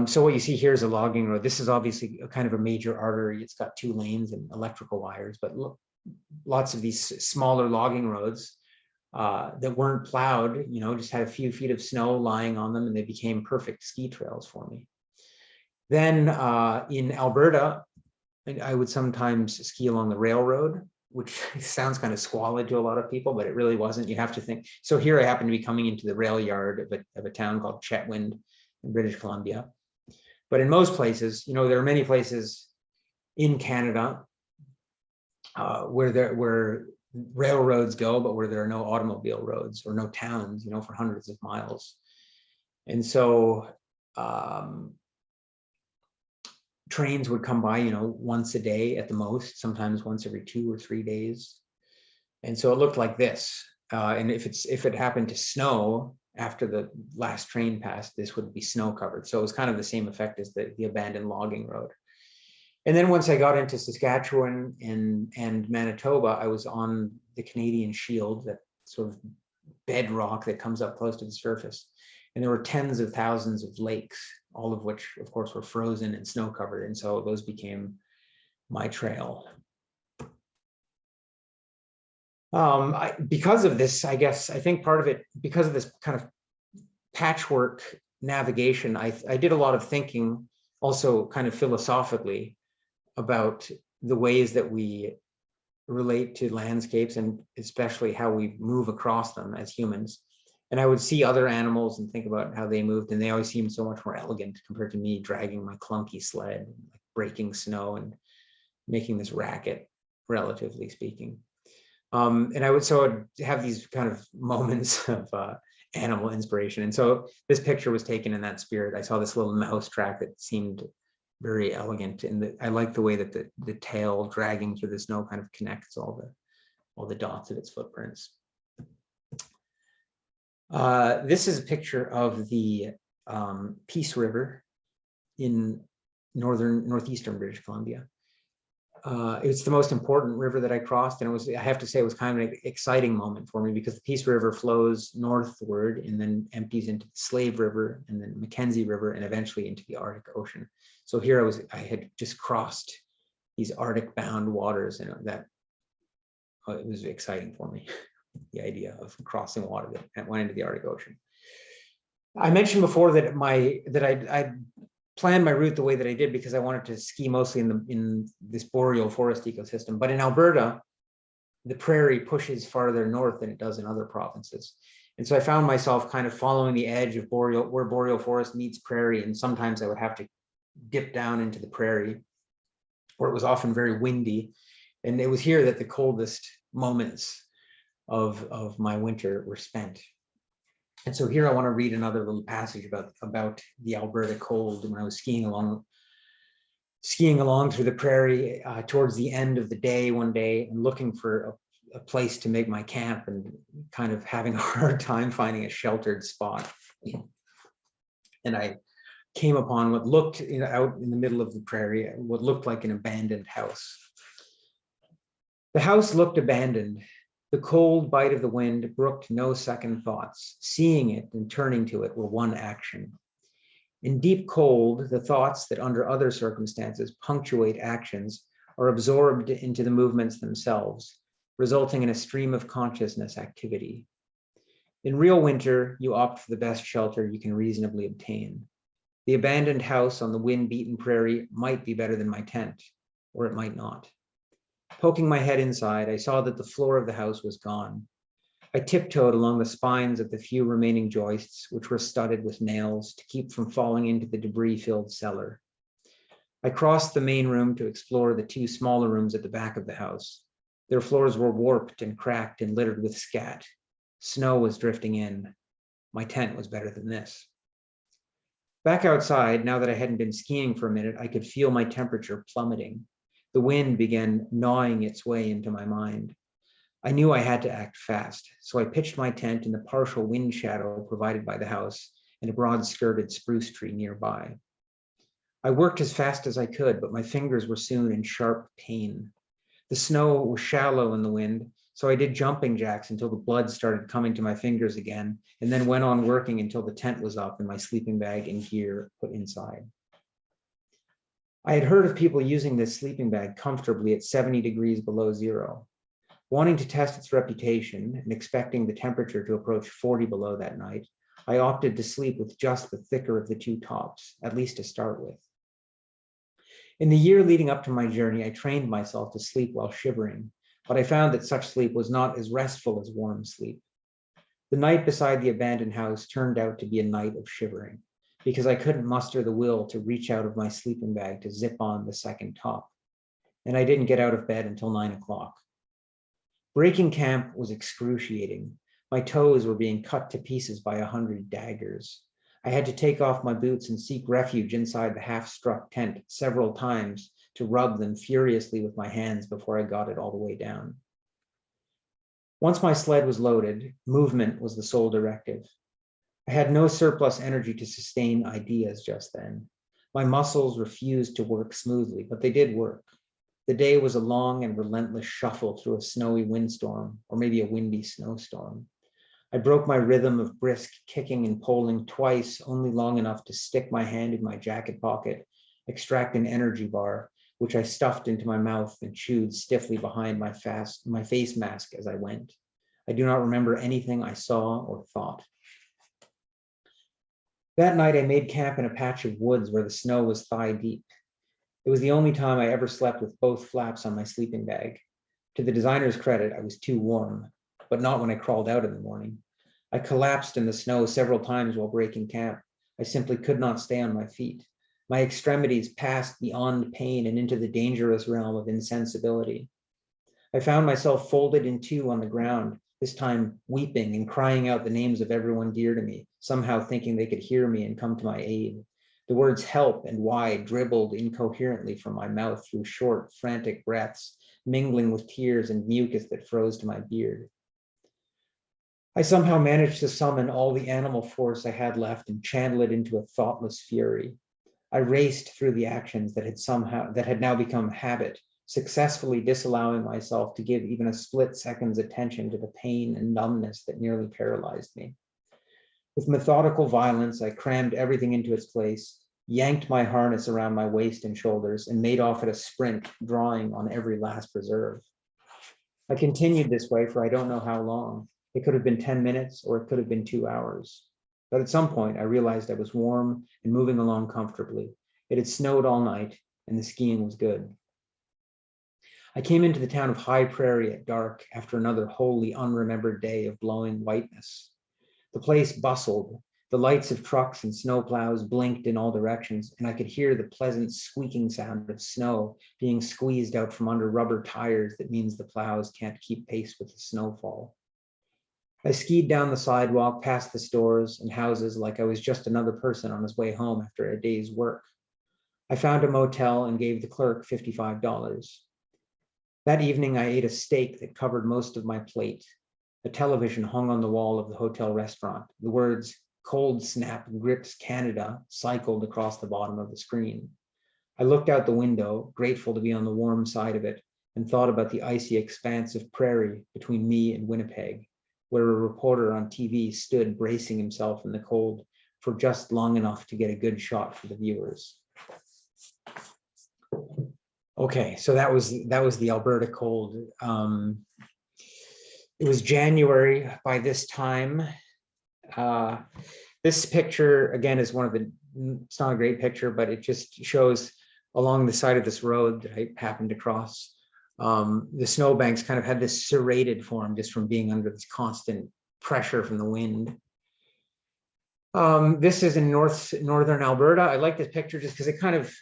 So what you see here is a logging road. This is obviously a kind of a major artery. It's got 2 lanes and electrical wires, but lots of these smaller logging roads that weren't plowed, just had a few feet of snow lying on them, and they became perfect ski trails for me. Then in Alberta, I would sometimes ski along the railroad, which sounds kind of squalid to a lot of people, but it really wasn't. You have to think. So here I happen to be coming into the rail yard of a town called Chetwynd in British Columbia. But in most places, there are many places in Canada where railroads go, but where there are no automobile roads or no towns, for hundreds of miles. And so trains would come by, once a day at the most, sometimes once every 2 or 3 days. And so it looked like this. And if it happened to snow after the last train passed, this would be snow covered. So it was kind of the same effect as the abandoned logging road. And then once I got into Saskatchewan and Manitoba, I was on the Canadian Shield, that sort of bedrock that comes up close to the surface. And there were tens of thousands of lakes, all of which, of course, were frozen and snow covered. And so those became my trail. Because of this, I think part of it, because of this kind of patchwork navigation, I did a lot of thinking also kind of philosophically about the ways that we relate to landscapes and especially how we move across them as humans. And I would see other animals and think about how they moved, and they always seemed so much more elegant compared to me dragging my clunky sled, like breaking snow and making this racket, relatively speaking. And I would have these kind of moments of animal inspiration. And so this picture was taken in that spirit. I saw this little mouse track that seemed very elegant, and I like the way that the tail dragging through the snow kind of connects all the dots of its footprints. This is a picture of the Peace River in northeastern British Columbia. It's the most important river that I crossed, and I have to say, it was kind of an exciting moment for me because the Peace River flows northward and then empties into the Slave River and then Mackenzie River and eventually into the Arctic Ocean. So here I had just crossed these Arctic-bound waters, and it was exciting for me, the idea of crossing water that went into the Arctic Ocean. I mentioned before that I planned my route the way that I did because I wanted to ski mostly in this boreal forest ecosystem. But in Alberta, the prairie pushes farther north than it does in other provinces. And so I found myself kind of following the edge of where boreal forest meets prairie. And sometimes I would have to dip down into the prairie, where it was often very windy. And it was here that the coldest moments of my winter were spent. And so here I want to read another little passage about the Alberta cold when I was skiing along through the prairie towards the end of the day one day and looking for a place to make my camp and kind of having a hard time finding a sheltered spot. And I came upon what looked out in the middle of the prairie, what looked like an abandoned house. The house looked abandoned. The cold bite of the wind brooked no second thoughts. Seeing it and turning to it were one action. In deep cold, the thoughts that under other circumstances punctuate actions are absorbed into the movements themselves, resulting in a stream of consciousness activity. In real winter, you opt for the best shelter you can reasonably obtain. The abandoned house on the wind-beaten prairie might be better than my tent, or it might not. Poking my head inside, I saw that the floor of the house was gone. I tiptoed along the spines of the few remaining joists, which were studded with nails to keep from falling into the debris-filled cellar. I crossed the main room to explore the two smaller rooms at the back of the house. Their floors were warped and cracked and littered with scat. Snow was drifting in. My tent was better than this. Back outside, now that I hadn't been skiing for a minute, I could feel my temperature plummeting. The wind began gnawing its way into my mind. I knew I had to act fast, so I pitched my tent in the partial wind shadow provided by the house and a broad-skirted spruce tree nearby. I worked as fast as I could, but my fingers were soon in sharp pain. The snow was shallow in the wind, so I did jumping jacks until the blood started coming to my fingers again, and then went on working until the tent was up and my sleeping bag and gear put inside. I had heard of people using this sleeping bag comfortably at 70 degrees below zero. Wanting to test its reputation and expecting the temperature to approach 40 below that night, I opted to sleep with just the thicker of the two tops, at least to start with. In the year leading up to my journey, I trained myself to sleep while shivering, but I found that such sleep was not as restful as warm sleep. The night beside the abandoned house turned out to be a night of shivering, because I couldn't muster the will to reach out of my sleeping bag to zip on the second top, and I didn't get out of bed until 9 o'clock. Breaking camp was excruciating. My toes were being cut to pieces by 100 daggers. I had to take off my boots and seek refuge inside the half-struck tent several times to rub them furiously with my hands before I got it all the way down. Once my sled was loaded, movement was the sole directive. I had no surplus energy to sustain ideas just then. My muscles refused to work smoothly, but they did work. The day was a long and relentless shuffle through a snowy windstorm, or maybe a windy snowstorm. I broke my rhythm of brisk kicking and poling twice, only long enough to stick my hand in my jacket pocket, extract an energy bar, which I stuffed into my mouth and chewed stiffly behind my face mask as I went. I do not remember anything I saw or thought. That night I made camp in a patch of woods where the snow was thigh deep. It was the only time I ever slept with both flaps on my sleeping bag. To the designer's credit, I was too warm, but not when I crawled out in the morning. I collapsed in the snow several times while breaking camp. I simply could not stay on my feet. My extremities passed beyond pain and into the dangerous realm of insensibility. I found myself folded in two on the ground, this time weeping and crying out the names of everyone dear to me, somehow thinking they could hear me and come to my aid. The words help and why dribbled incoherently from my mouth through short, frantic breaths, mingling with tears and mucus that froze to my beard. I somehow managed to summon all the animal force I had left and channel it into a thoughtless fury. I raced through the actions that had now become habit, successfully disallowing myself to give even a split second's attention to the pain and numbness that nearly paralyzed me. With methodical violence, I crammed everything into its place, yanked my harness around my waist and shoulders, and made off at a sprint, drawing on every last reserve. I continued this way for I don't know how long. It could have been 10 minutes or it could have been 2 hours. But at some point, I realized I was warm and moving along comfortably. It had snowed all night and the skiing was good. I came into the town of High Prairie at dark after another wholly unremembered day of blowing whiteness. The place bustled. The lights of trucks and snowplows blinked in all directions, and I could hear the pleasant squeaking sound of snow being squeezed out from under rubber tires that means the plows can't keep pace with the snowfall. I skied down the sidewalk past the stores and houses like I was just another person on his way home after a day's work. I found a motel and gave the clerk $55. That evening, I ate a steak that covered most of my plate. A television hung on the wall of the hotel restaurant. The words "Cold Snap Grips Canada" cycled across the bottom of the screen. I looked out the window, grateful to be on the warm side of it, and thought about the icy expanse of prairie between me and Winnipeg, where a reporter on TV stood bracing himself in the cold for just long enough to get a good shot for the viewers. Okay, so that was the Alberta cold. It was January by this time. This picture, again, is one of the, it's not a great picture, but it just shows along the side of this road that I happened to cross. The snowbanks kind of had this serrated form just from being under this constant pressure from the wind. This is in northern Alberta. I like this picture just because it kind of,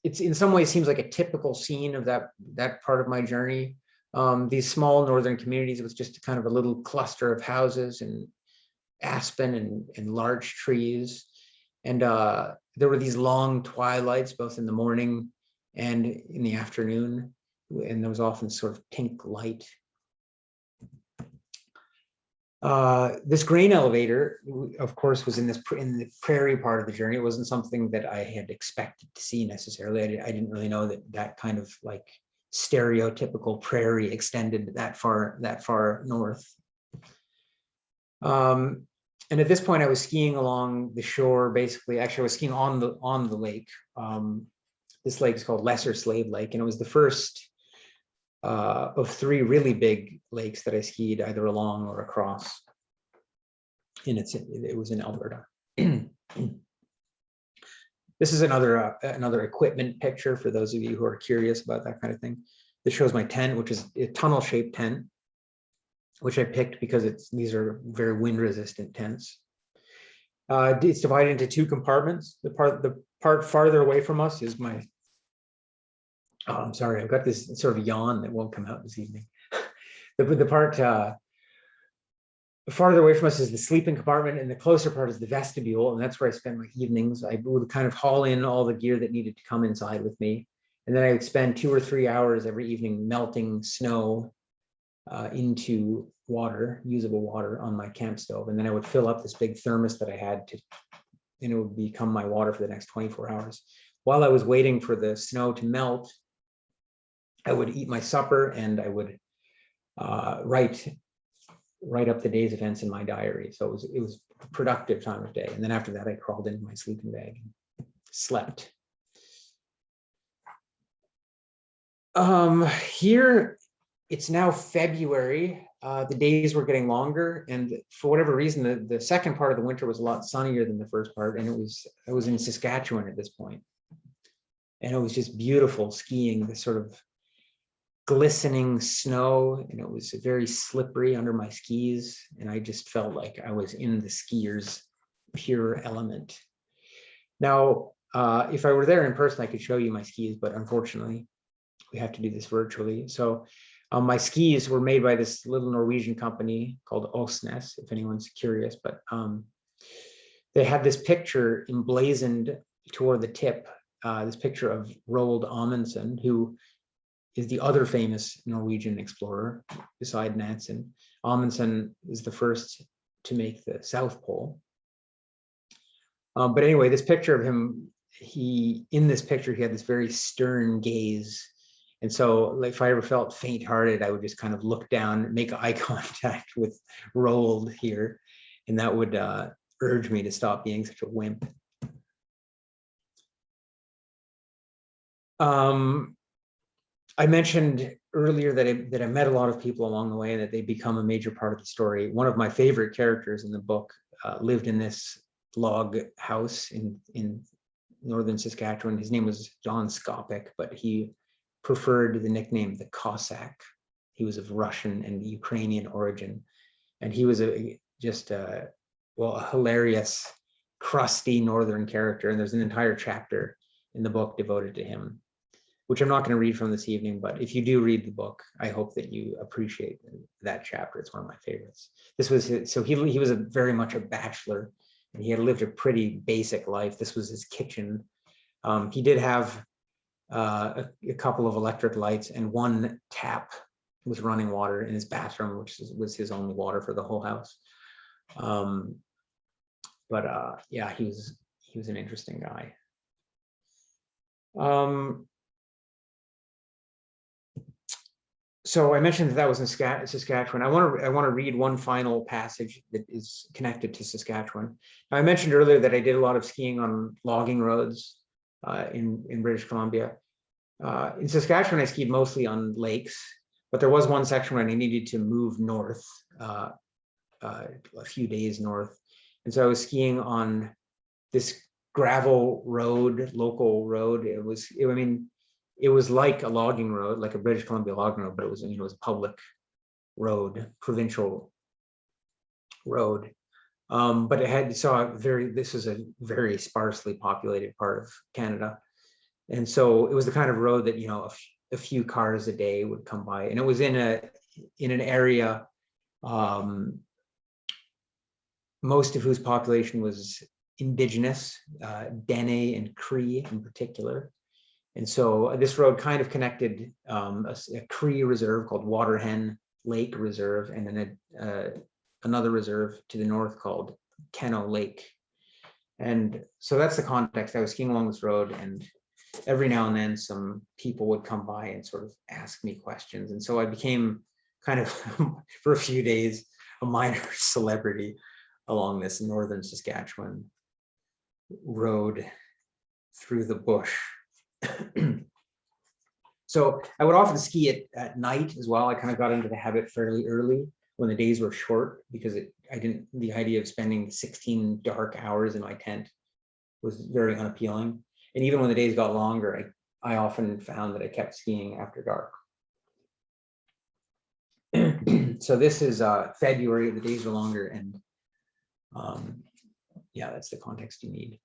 it's in some ways seems like a typical scene of that part of my journey. These small northern communities, it was just kind of a little cluster of houses and aspen and large trees. And there were these long twilights, both in the morning and in the afternoon. And there was often sort of pink light. This grain elevator, of course, was in the prairie part of the journey. It wasn't something that I had expected to see necessarily. I didn't really know that kind of like stereotypical prairie extended that far north. And at this point, I was skiing along the shore. Basically, actually, I was skiing on the lake. This lake is called Lesser Slave Lake, and it was the first of three really big lakes that I skied either along or across. And it was in Alberta. This is another equipment picture for those of you who are curious about that kind of thing. This shows my tent, which is a tunnel-shaped tent, which I picked because these are very wind-resistant tents. It's divided into two compartments. The part farther away from us is my. Oh, I'm sorry, I've got this sort of yawn that won't come out this evening. The part farther away from us is the sleeping compartment, and the closer part is the vestibule, and that's where I spend my evenings. I would kind of haul in all the gear that needed to come inside with me, and then I would spend 2 or 3 hours every evening melting snow into water, usable water, on my camp stove, and then I would fill up this big thermos that I had and it would become my water for the next 24 hours. While I was waiting for the snow to melt, I would eat my supper and I would write up the day's events in my diary. So it was a productive time of day. And then after that, I crawled into my sleeping bag and slept. Here, it's now February the days were getting longer, and for whatever reason, the second part of the winter was a lot sunnier than the first part, and I was in Saskatchewan at this point, and it was just beautiful skiing, this sort of glistening snow, and it was very slippery under my skis, and I just felt like I was in the skier's pure element. Now, if I were there in person, I could show you my skis, but unfortunately, we have to do this virtually. So my skis were made by this little Norwegian company called Osnes, if anyone's curious, but they had this picture emblazoned toward the tip, this picture of Roald Amundsen, who is the other famous Norwegian explorer beside Nansen. Amundsen is the first to make the South Pole. But anyway, this picture of him, in this picture, he had this very stern gaze. And so like, if I ever felt faint-hearted, I would just kind of look down, make eye contact with Roald here, and that would urge me to stop being such a wimp. I mentioned earlier that I met a lot of people along the way and that they become a major part of the story. One of my favorite characters in the book lived in this log house in northern Saskatchewan. His name was John Skopik, but he preferred the nickname the Cossack. He was of Russian and Ukrainian origin, and he was just a hilarious, crusty northern character. And there's an entire chapter in the book devoted to him, which I'm not going to read from this evening, but if you do read the book, I hope that you appreciate that chapter. It's one of my favorites. This was so he was very much a bachelor, and he had lived a pretty basic life. This was his kitchen. He did have a couple of electric lights, and one tap was running water in his bathroom, which was his only water for the whole house. Yeah, he was an interesting guy. So I mentioned that was in Saskatchewan. I want to read one final passage that is connected to Saskatchewan. Now, I mentioned earlier that I did a lot of skiing on logging roads in British Columbia. In Saskatchewan, I skied mostly on lakes, but there was one section when I needed to move north, a few days north. And so I was skiing on this gravel road, local road. It was like a logging road, like a British Columbia logging road, but it was a public road, provincial road. But this was a very sparsely populated part of Canada. And so it was the kind of road that, a few cars a day would come by. And it was in an area, most of whose population was Indigenous, Dene and Cree in particular. And so this road kind of connected a Cree reserve called Waterhen Lake Reserve, and then another reserve to the north called Keno Lake. And so that's the context. I was skiing along this road, and every now and then some people would come by and sort of ask me questions. And so I became kind of, for a few days, a minor celebrity along this northern Saskatchewan road through the bush. So I would often ski it at night as well. I kind of got into the habit fairly early when the days were short, because the idea of spending 16 dark hours in my tent was very unappealing. And even when the days got longer, I often found that I kept skiing after dark. So this is February, the days are longer, and yeah, that's the context you need.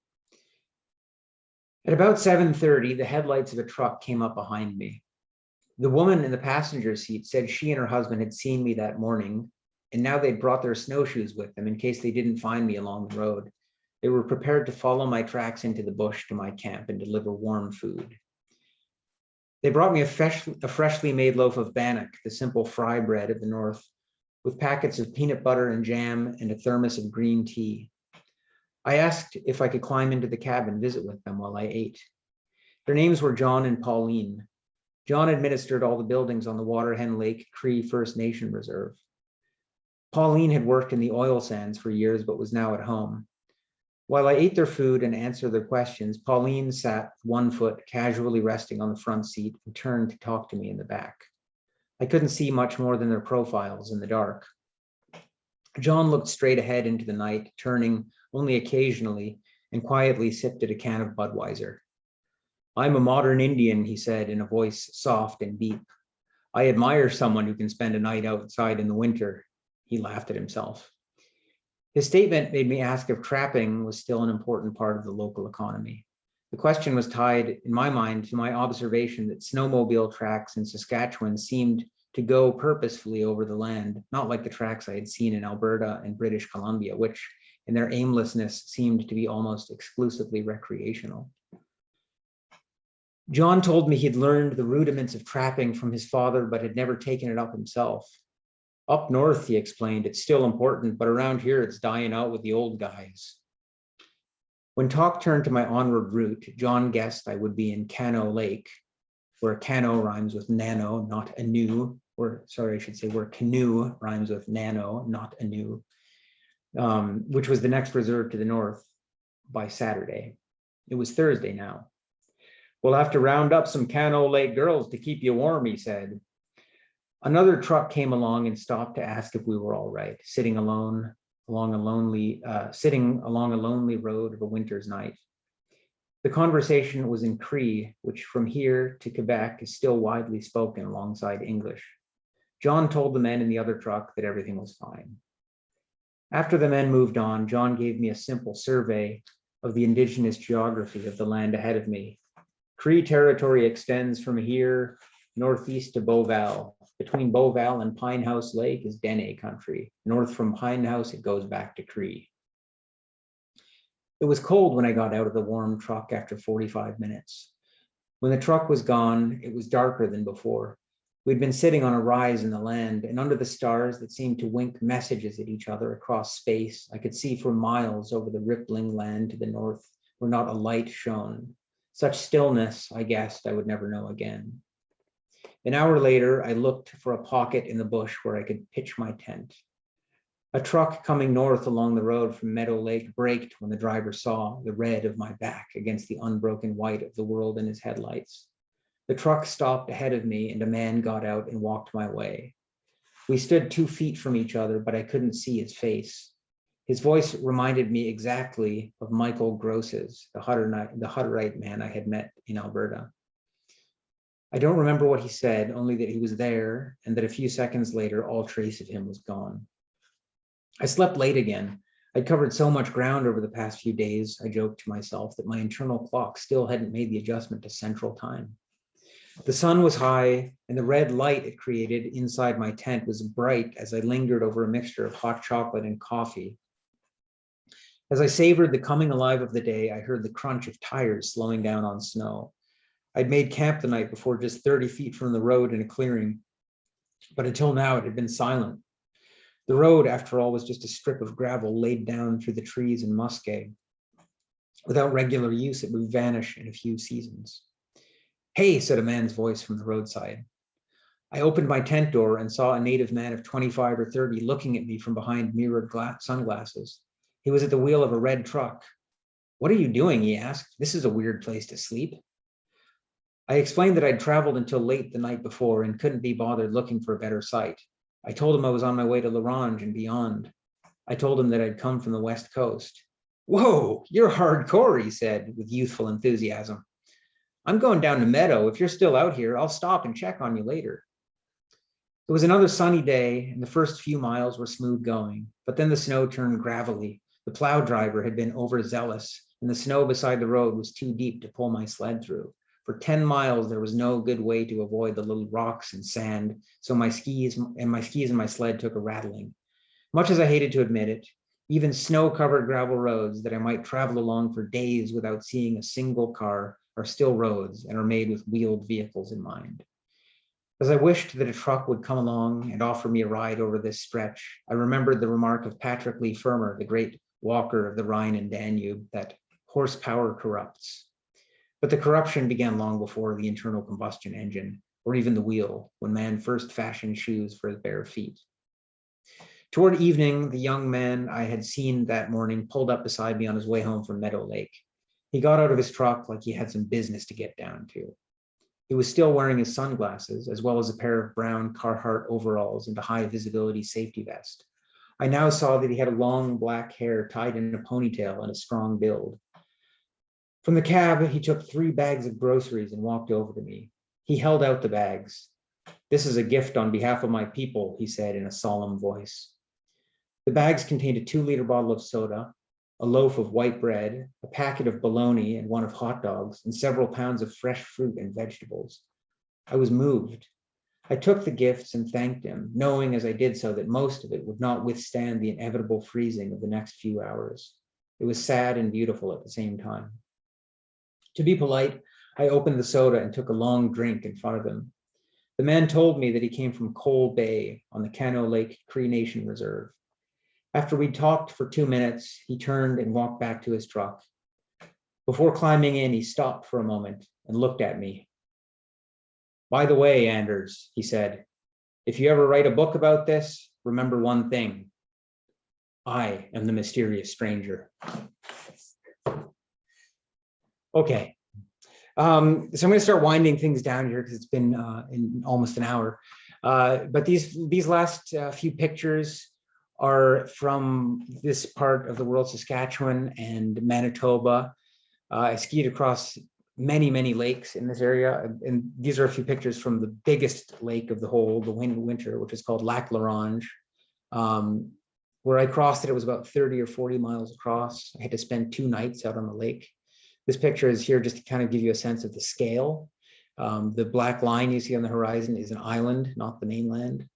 At about 7:30, the headlights of a truck came up behind me. The woman in the passenger seat said she and her husband had seen me that morning, and now they'd brought their snowshoes with them in case they didn't find me along the road. They were prepared to follow my tracks into the bush to my camp and deliver warm food. They brought me a freshly made loaf of bannock, the simple fry bread of the north, with packets of peanut butter and jam and a thermos of green tea. I asked if I could climb into the cabin and visit with them while I ate. Their names were John and Pauline. John administered all the buildings on the Waterhen Lake Cree First Nation Reserve. Pauline had worked in the oil sands for years, but was now at home. While I ate their food and answered their questions, Pauline sat 1 foot casually resting on the front seat and turned to talk to me in the back. I couldn't see much more than their profiles in the dark. John looked straight ahead into the night, turning only occasionally, and quietly sipped at a can of Budweiser. "I'm a modern Indian," he said in a voice soft and deep. "I admire someone who can spend a night outside in the winter." He laughed at himself. His statement made me ask if trapping was still an important part of the local economy. The question was tied, in my mind, to my observation that snowmobile tracks in Saskatchewan seemed to go purposefully over the land, not like the tracks I had seen in Alberta and British Columbia, which in their aimlessness seemed to be almost exclusively recreational. John told me he'd learned the rudiments of trapping from his father, but had never taken it up himself. "Up north," he explained, "it's still important, but around here it's dying out with the old guys." When talk turned to my onward route, John guessed I would be in Cano Lake, where cano rhymes with nano, not anew, or sorry, I should say where canoe rhymes with nano, not anew, which was the next reserve to the north by Saturday. It was Thursday now. "We'll have to round up some Cano Lake girls to keep you warm," he said. Another truck came along and stopped to ask if we were all right, sitting along a lonely road of a winter's night. The conversation was in Cree, which from here to Quebec is still widely spoken alongside English. John told the men in the other truck that everything was fine. After the men moved on, John gave me a simple survey of the indigenous geography of the land ahead of me. Cree territory extends from here northeast to Beauval. Between Beauval and Pine House Lake is Dene country. North from Pine House, it goes back to Cree. It was cold when I got out of the warm truck after 45 minutes. When the truck was gone, it was darker than before. We'd been sitting on a rise in the land, and under the stars that seemed to wink messages at each other across space, I could see for miles over the rippling land to the north where not a light shone. Such stillness, I guessed, I would never know again. An hour later, I looked for a pocket in the bush where I could pitch my tent. A truck coming north along the road from Meadow Lake braked when the driver saw the red of my back against the unbroken white of the world in his headlights. The truck stopped ahead of me and a man got out and walked my way. We stood 2 feet from each other, but I couldn't see his face. His voice reminded me exactly of Michael Gross's, the Hutterite man I had met in Alberta. I don't remember what he said, only that he was there and that a few seconds later, all trace of him was gone. I slept late again. I'd covered so much ground over the past few days, I joked to myself, that my internal clock still hadn't made the adjustment to Central Time. The sun was high, and the red light it created inside my tent was bright as I lingered over a mixture of hot chocolate and coffee. As I savored the coming alive of the day, I heard the crunch of tires slowing down on snow. I'd made camp the night before just 30 feet from the road in a clearing, but until now it had been silent. The road, after all, was just a strip of gravel laid down through the trees and muskeg. Without regular use, it would vanish in a few seasons. "Hey," said a man's voice from the roadside. I opened my tent door and saw a native man of 25 or 30 looking at me from behind mirrored sunglasses. He was at the wheel of a red truck. "What are you doing?" he asked. "This is a weird place to sleep." I explained that I'd traveled until late the night before and couldn't be bothered looking for a better site. I told him I was on my way to Larange and beyond. I told him that I'd come from the West Coast. "Whoa, you're hardcore," he said with youthful enthusiasm. "I'm going down to Meadow. If you're still out here, I'll stop and check on you later." It was another sunny day, and the first few miles were smooth going, but then the snow turned gravelly. The plow driver had been overzealous, and the snow beside the road was too deep to pull my sled through. For 10 miles, there was no good way to avoid the little rocks and sand, so my skis and my sled took a rattling. Much as I hated to admit it, even snow-covered gravel roads that I might travel along for days without seeing a single car are still roads and are made with wheeled vehicles in mind. As I wished that a truck would come along and offer me a ride over this stretch, I remembered the remark of Patrick Leigh Fermor, the great walker of the Rhine and Danube, that horsepower corrupts. But the corruption began long before the internal combustion engine, or even the wheel, when man first fashioned shoes for his bare feet. Toward evening, the young man I had seen that morning pulled up beside me on his way home from Meadow Lake. He got out of his truck like he had some business to get down to. He was still wearing his sunglasses, as well as a pair of brown Carhartt overalls and a high visibility safety vest. I now saw that he had a long black hair tied in a ponytail and a strong build. From the cab, he took 3 bags of groceries and walked over to me. He held out the bags. "This is a gift on behalf of my people," he said in a solemn voice. The bags contained a 2-liter bottle of soda, a loaf of white bread, a packet of bologna and one of hot dogs, and several pounds of fresh fruit and vegetables. I was moved. I took the gifts and thanked him, knowing as I did so that most of it would not withstand the inevitable freezing of the next few hours. It was sad and beautiful at the same time. To be polite, I opened the soda and took a long drink in front of him. The man told me that he came from Coal Bay on the Cano Lake Cree Nation Reserve. After we talked for 2 minutes, he turned and walked back to his truck. Before climbing in, he stopped for a moment and looked at me. "By the way, Anders," he said, "if you ever write a book about this, remember one thing. I am the mysterious stranger." Okay. So I'm going to start winding things down here because it's been in almost an hour. But these last few pictures are from this part of the world, Saskatchewan and Manitoba. I skied across many, many lakes in this area. And these are a few pictures from the biggest lake of the whole, the winter, which is called Lac La Ronge. Where I crossed it, it was about 30 or 40 miles across. I had to spend 2 nights out on the lake. This picture is here just to kind of give you a sense of the scale. The black line you see on the horizon is an island, not the mainland.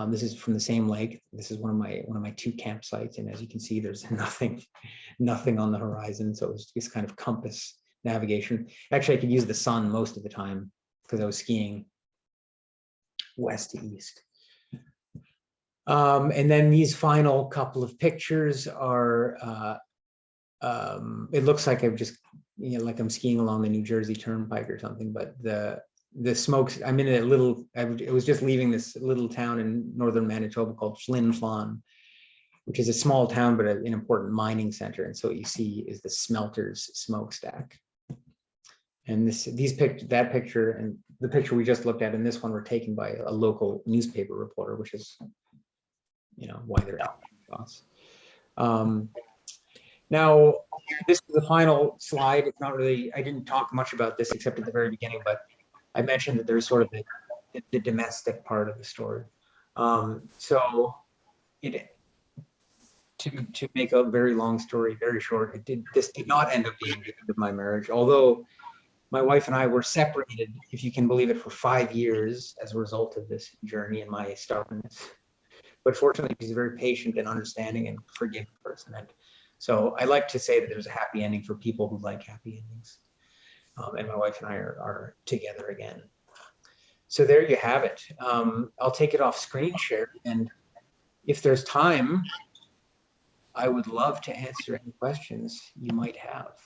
This is from the same lake. This is one of my 2 campsites, and as you can see, there's nothing on the horizon. So it's just kind of compass navigation. Actually, I could use the sun most of the time because I was skiing west to east. And then these final couple of pictures are. It looks like I've just, like I'm skiing along the New Jersey Turnpike or something, but the smokes, I'm in a little, I was just leaving this little town in northern Manitoba called Flin Flon, which is a small town, but an important mining center. And so what you see is the smelter's smokestack. And that picture and the picture we just looked at and this one were taken by a local newspaper reporter, which is, why they're out. Now, this is the final slide. It's not really, I didn't talk much about this except at the very beginning, but I mentioned that there's sort of the domestic part of the story. So to make a very long story very short, this did not end up being the end of my marriage, although my wife and I were separated, if you can believe it, for 5 years as a result of this journey and my stubbornness. But fortunately, she's a very patient and understanding and forgiving person. And so I like to say that there's a happy ending for people who like happy endings. And my wife and I are together again. So there you have it. I'll take it off screen share. And if there's time, I would love to answer any questions you might have.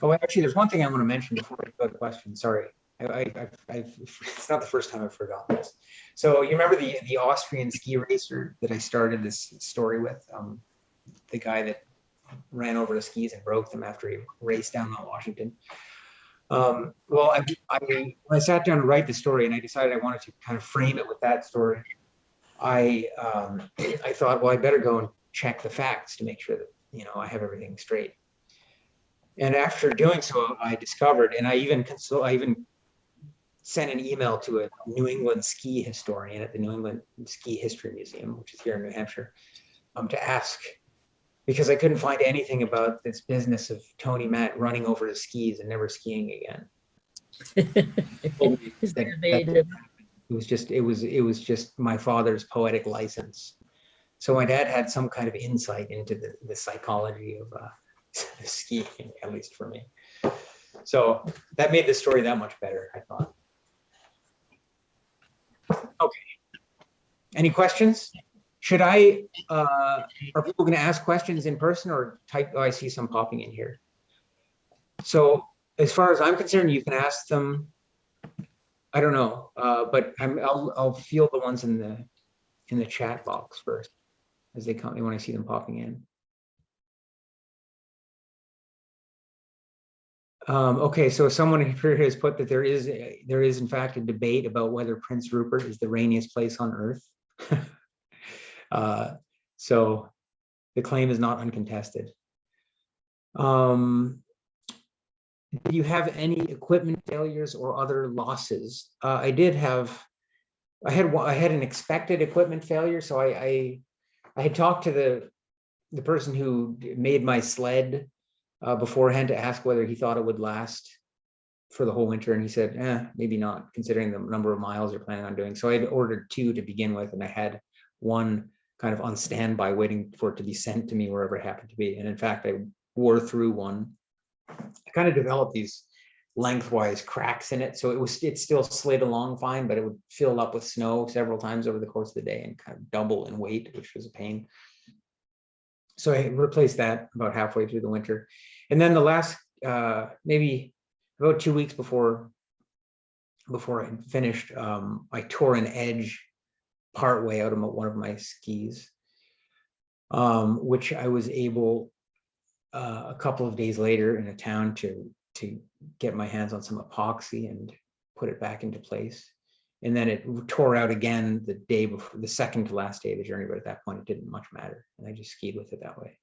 Oh, actually, there's one thing I want to mention before I go to questions. Sorry. It's not the first time I've forgotten this. So you remember the Austrian ski racer that I started this story with? The guy that ran over the skis and broke them after he raced down Mount Washington. Well, when I sat down to write the story and I decided I wanted to kind of frame it with that story, I thought, well, I better go and check the facts to make sure that I have everything straight. And after doing so, I discovered, and I even sent an email to a New England ski historian at the New England Ski History Museum, which is here in New Hampshire, to ask, because I couldn't find anything about this business of Tony Matt running over his skis and never skiing again. It was just my father's poetic license. So my dad had some kind of insight into the psychology of skiing, at least for me. So that made the story that much better, I thought. Okay. Any questions? Should I, are people going to ask questions in person or type? Oh, I see some popping in here. So as far as I'm concerned, you can ask them. I don't know, but I'll field the ones in the chat box first as they come when I see them popping in. Okay, so someone here has put that there is in fact a debate about whether Prince Rupert is the rainiest place on Earth. uh, so the claim is not uncontested. Do you have any equipment failures or other losses? I did have. I had an expected equipment failure, so I had talked to the person who made my sled beforehand to ask whether he thought it would last for the whole winter, and he said, maybe not, considering the number of miles you're planning on doing. So I had ordered two to begin with, and I had one kind of on standby, waiting for it to be sent to me wherever it happened to be. And in fact, I wore through one. I kind of developed these lengthwise cracks in it, so it still slid along fine, but it would fill up with snow several times over the course of the day and kind of double in weight, which was a pain. So I replaced that about halfway through the winter. And then the last maybe about 2 weeks before I finished, I tore an edge part way out of one of my skis, which I was able a couple of days later in a town to get my hands on some epoxy and put it back into place. And then it tore out again the day before, the second to last day of the journey, but at that point it didn't much matter, and I just skied with it that way.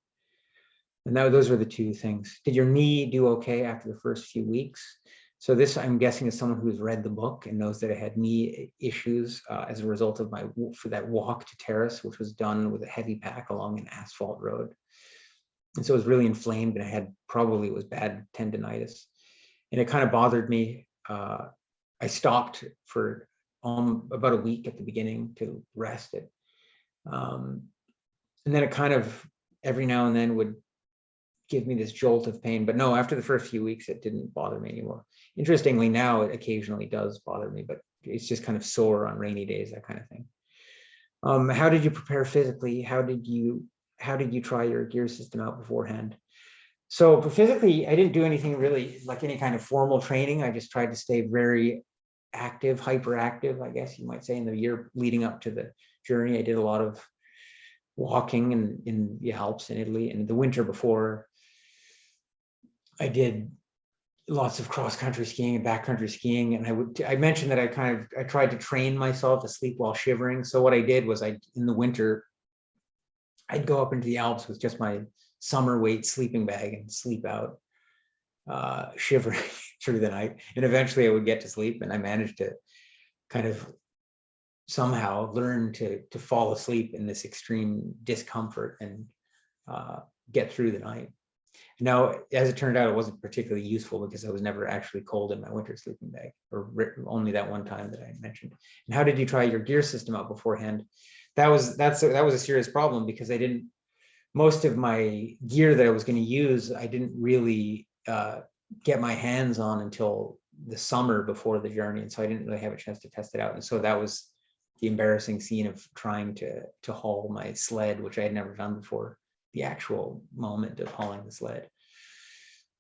And those were the two things. Did your knee do okay after the first few weeks? So this, I'm guessing, is someone who's read the book and knows that I had knee issues as a result of for that walk to Terrace, which was done with a heavy pack along an asphalt road. And so it was really inflamed, and I had it was bad tendonitis, and it kind of bothered me. I stopped for about a week at the beginning to rest it. And then it kind of every now and then would give me this jolt of pain, but no, after the first few weeks, it didn't bother me anymore. Interestingly, now it occasionally does bother me, but it's just kind of sore on rainy days, that kind of thing. How did you prepare physically? How did you try your gear system out beforehand? So physically, I didn't do anything really like any kind of formal training. I just tried to stay very active, hyperactive, I guess you might say. In the year leading up to the journey, I did a lot of walking in the Alps in Italy. And the winter before, I did lots of cross-country skiing and backcountry skiing. And I mentioned that I tried to train myself to sleep while shivering. So what I did was in the winter, I'd go up into the Alps with just my summer weight sleeping bag and sleep out, shivering through the night. And eventually I would get to sleep, and I managed to kind of somehow learn to fall asleep in this extreme discomfort and get through the night. Now, as it turned out, it wasn't particularly useful because I was never actually cold in my winter sleeping bag, or only that one time that I mentioned. And how did you try your gear system out beforehand? That was a serious problem, because most of my gear that I was going to use, I didn't really get my hands on until the summer before the journey. And so I didn't really have a chance to test it out. And so that was the embarrassing scene of trying to haul my sled, which I had never done before, the actual moment of hauling the sled.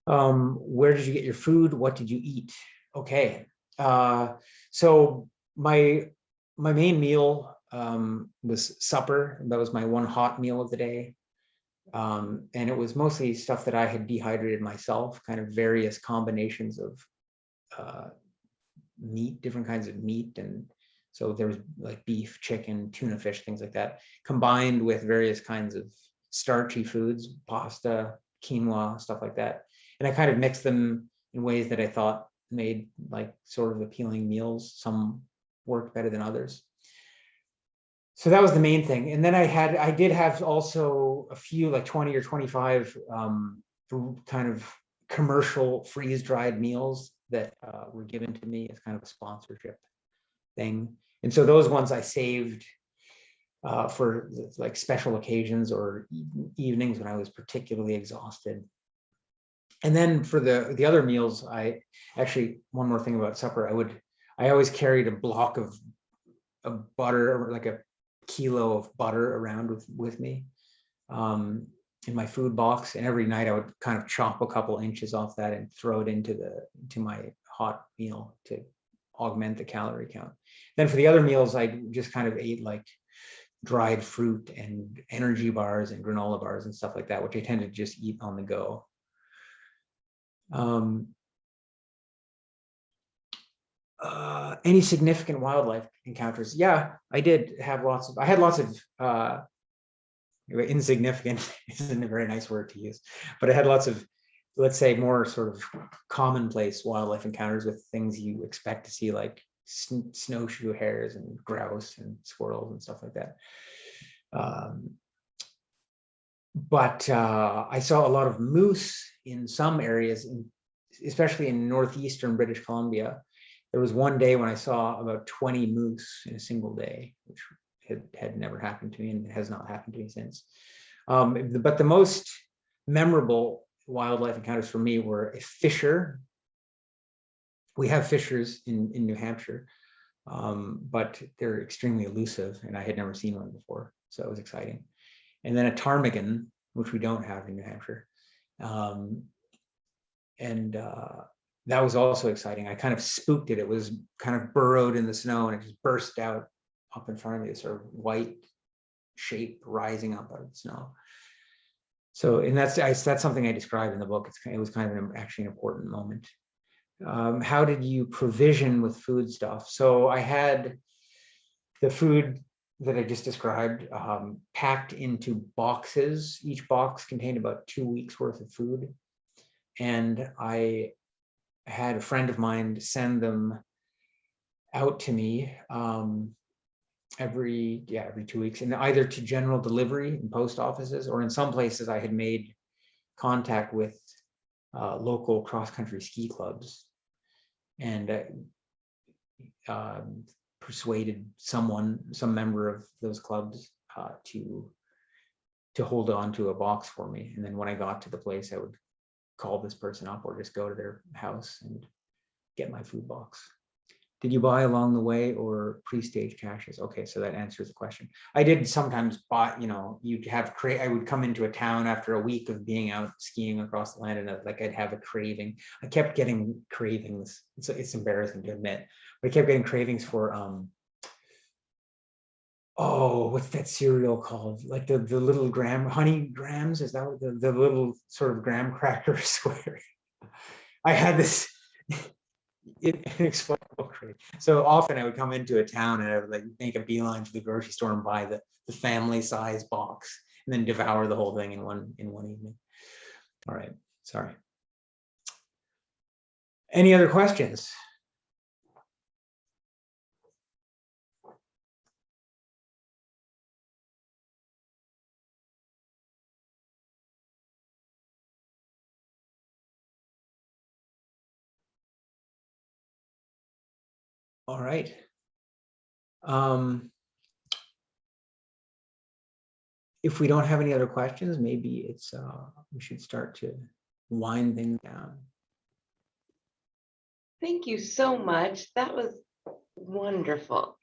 Where did you get your food? What did you eat? Okay. So my main meal was supper. That was my one hot meal of the day. And it was mostly stuff that I had dehydrated myself, kind of various combinations of meat, different kinds of meat. And so there was like beef, chicken, tuna fish, things like that, combined with various kinds of starchy foods, pasta, quinoa, stuff like that. And I kind of mixed them in ways that I thought made like sort of appealing meals. Some worked better than others. So that was the main thing. And then I did have also a few like 20 or 25 kind of commercial freeze-dried meals that were given to me as kind of a sponsorship thing. And so those ones I saved for like special occasions or evenings when I was particularly exhausted. And then for the other meals, one more thing about supper, I always carried a block of butter, or like a kilo of butter around with me in my food box. And every night I would kind of chop a couple inches off that and throw it into my hot meal to augment the calorie count. Then for the other meals, I just kind of ate like dried fruit and energy bars and granola bars and stuff like that, which I tend to just eat on the go. Any significant wildlife encounters? Yeah, I did have lots of, I had lots of insignificant isn't a very nice word to use, but I had lots of, let's say, more sort of commonplace wildlife encounters with things you expect to see, like snowshoe hares and grouse and squirrels and stuff like that. But I saw a lot of moose in some areas, especially in northeastern British Columbia. There was one day when I saw about 20 moose in a single day, which had never happened to me and has not happened to me since. But the most memorable wildlife encounters for me were a fisher. We have fishers in New Hampshire, but they're extremely elusive and I had never seen one before, so it was exciting. And then a ptarmigan, which we don't have in New Hampshire. That was also exciting. I kind of spooked it. It was kind of burrowed in the snow and it just burst out up in front of me, this sort of white shape rising up out of the snow. So, and that's something I described in the book. It was kind of actually an important moment. How did you provision with food stuff? So I had the food that I just described packed into boxes. Each box contained about 2 weeks worth of food. And I had a friend of mine send them out to me every 2 weeks, and either to general delivery in post offices, or in some places I had made contact with local cross-country ski clubs and persuaded some member of those clubs to hold on to a box for me. And then when I got to the place, I would call this person up or just go to their house and get my food box. Did you buy along the way or pre-staged caches? Okay, so that answers the question. I did sometimes buy, I would come into a town after a week of being out skiing across the land, and I'd have a craving. I kept getting cravings. It's embarrassing to admit, but I kept getting cravings for what's that cereal called? Like the little honey grams? Is that what the little sort of graham cracker square? I had this inexplicable craving. So often I would come into a town and I would make a beeline to the grocery store and buy the family size box and then devour the whole thing in one evening. All right, sorry. Any other questions? All right. If we don't have any other questions, maybe we should start to wind things down. Thank you so much. That was wonderful.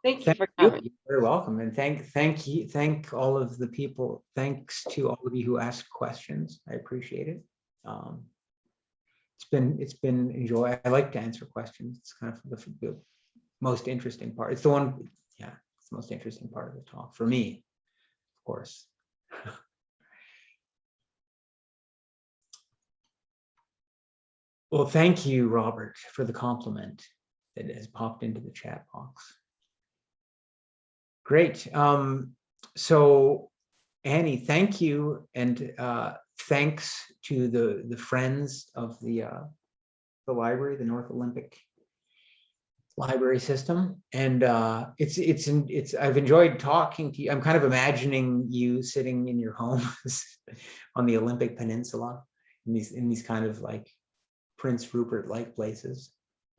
Thank you for You. coming. You're very welcome, and thank all of the people. Thanks to all of you who asked questions. I appreciate it. It's been enjoy. I like to answer questions. It's kind of the most interesting part. It's the one, it's the most interesting part of the talk for me, of course. Well, thank you, Robert, for the compliment that has popped into the chat box. Great. So Annie, thank you, and thanks to the friends of the library, the North Olympic library system, and I've enjoyed talking to you. I'm kind of imagining you sitting in your home on the Olympic Peninsula in these kind of like Prince Rupert-like places,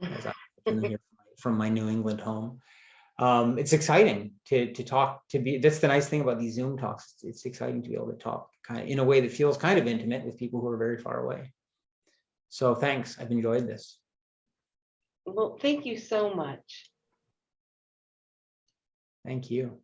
as I'm here from my New England home. It's exciting to talk, that's the nice thing about these Zoom talks. It's exciting to be able to talk kind of in a way that feels kind of intimate with people who are very far away. So thanks, I've enjoyed this. Well, thank you so much. Thank you.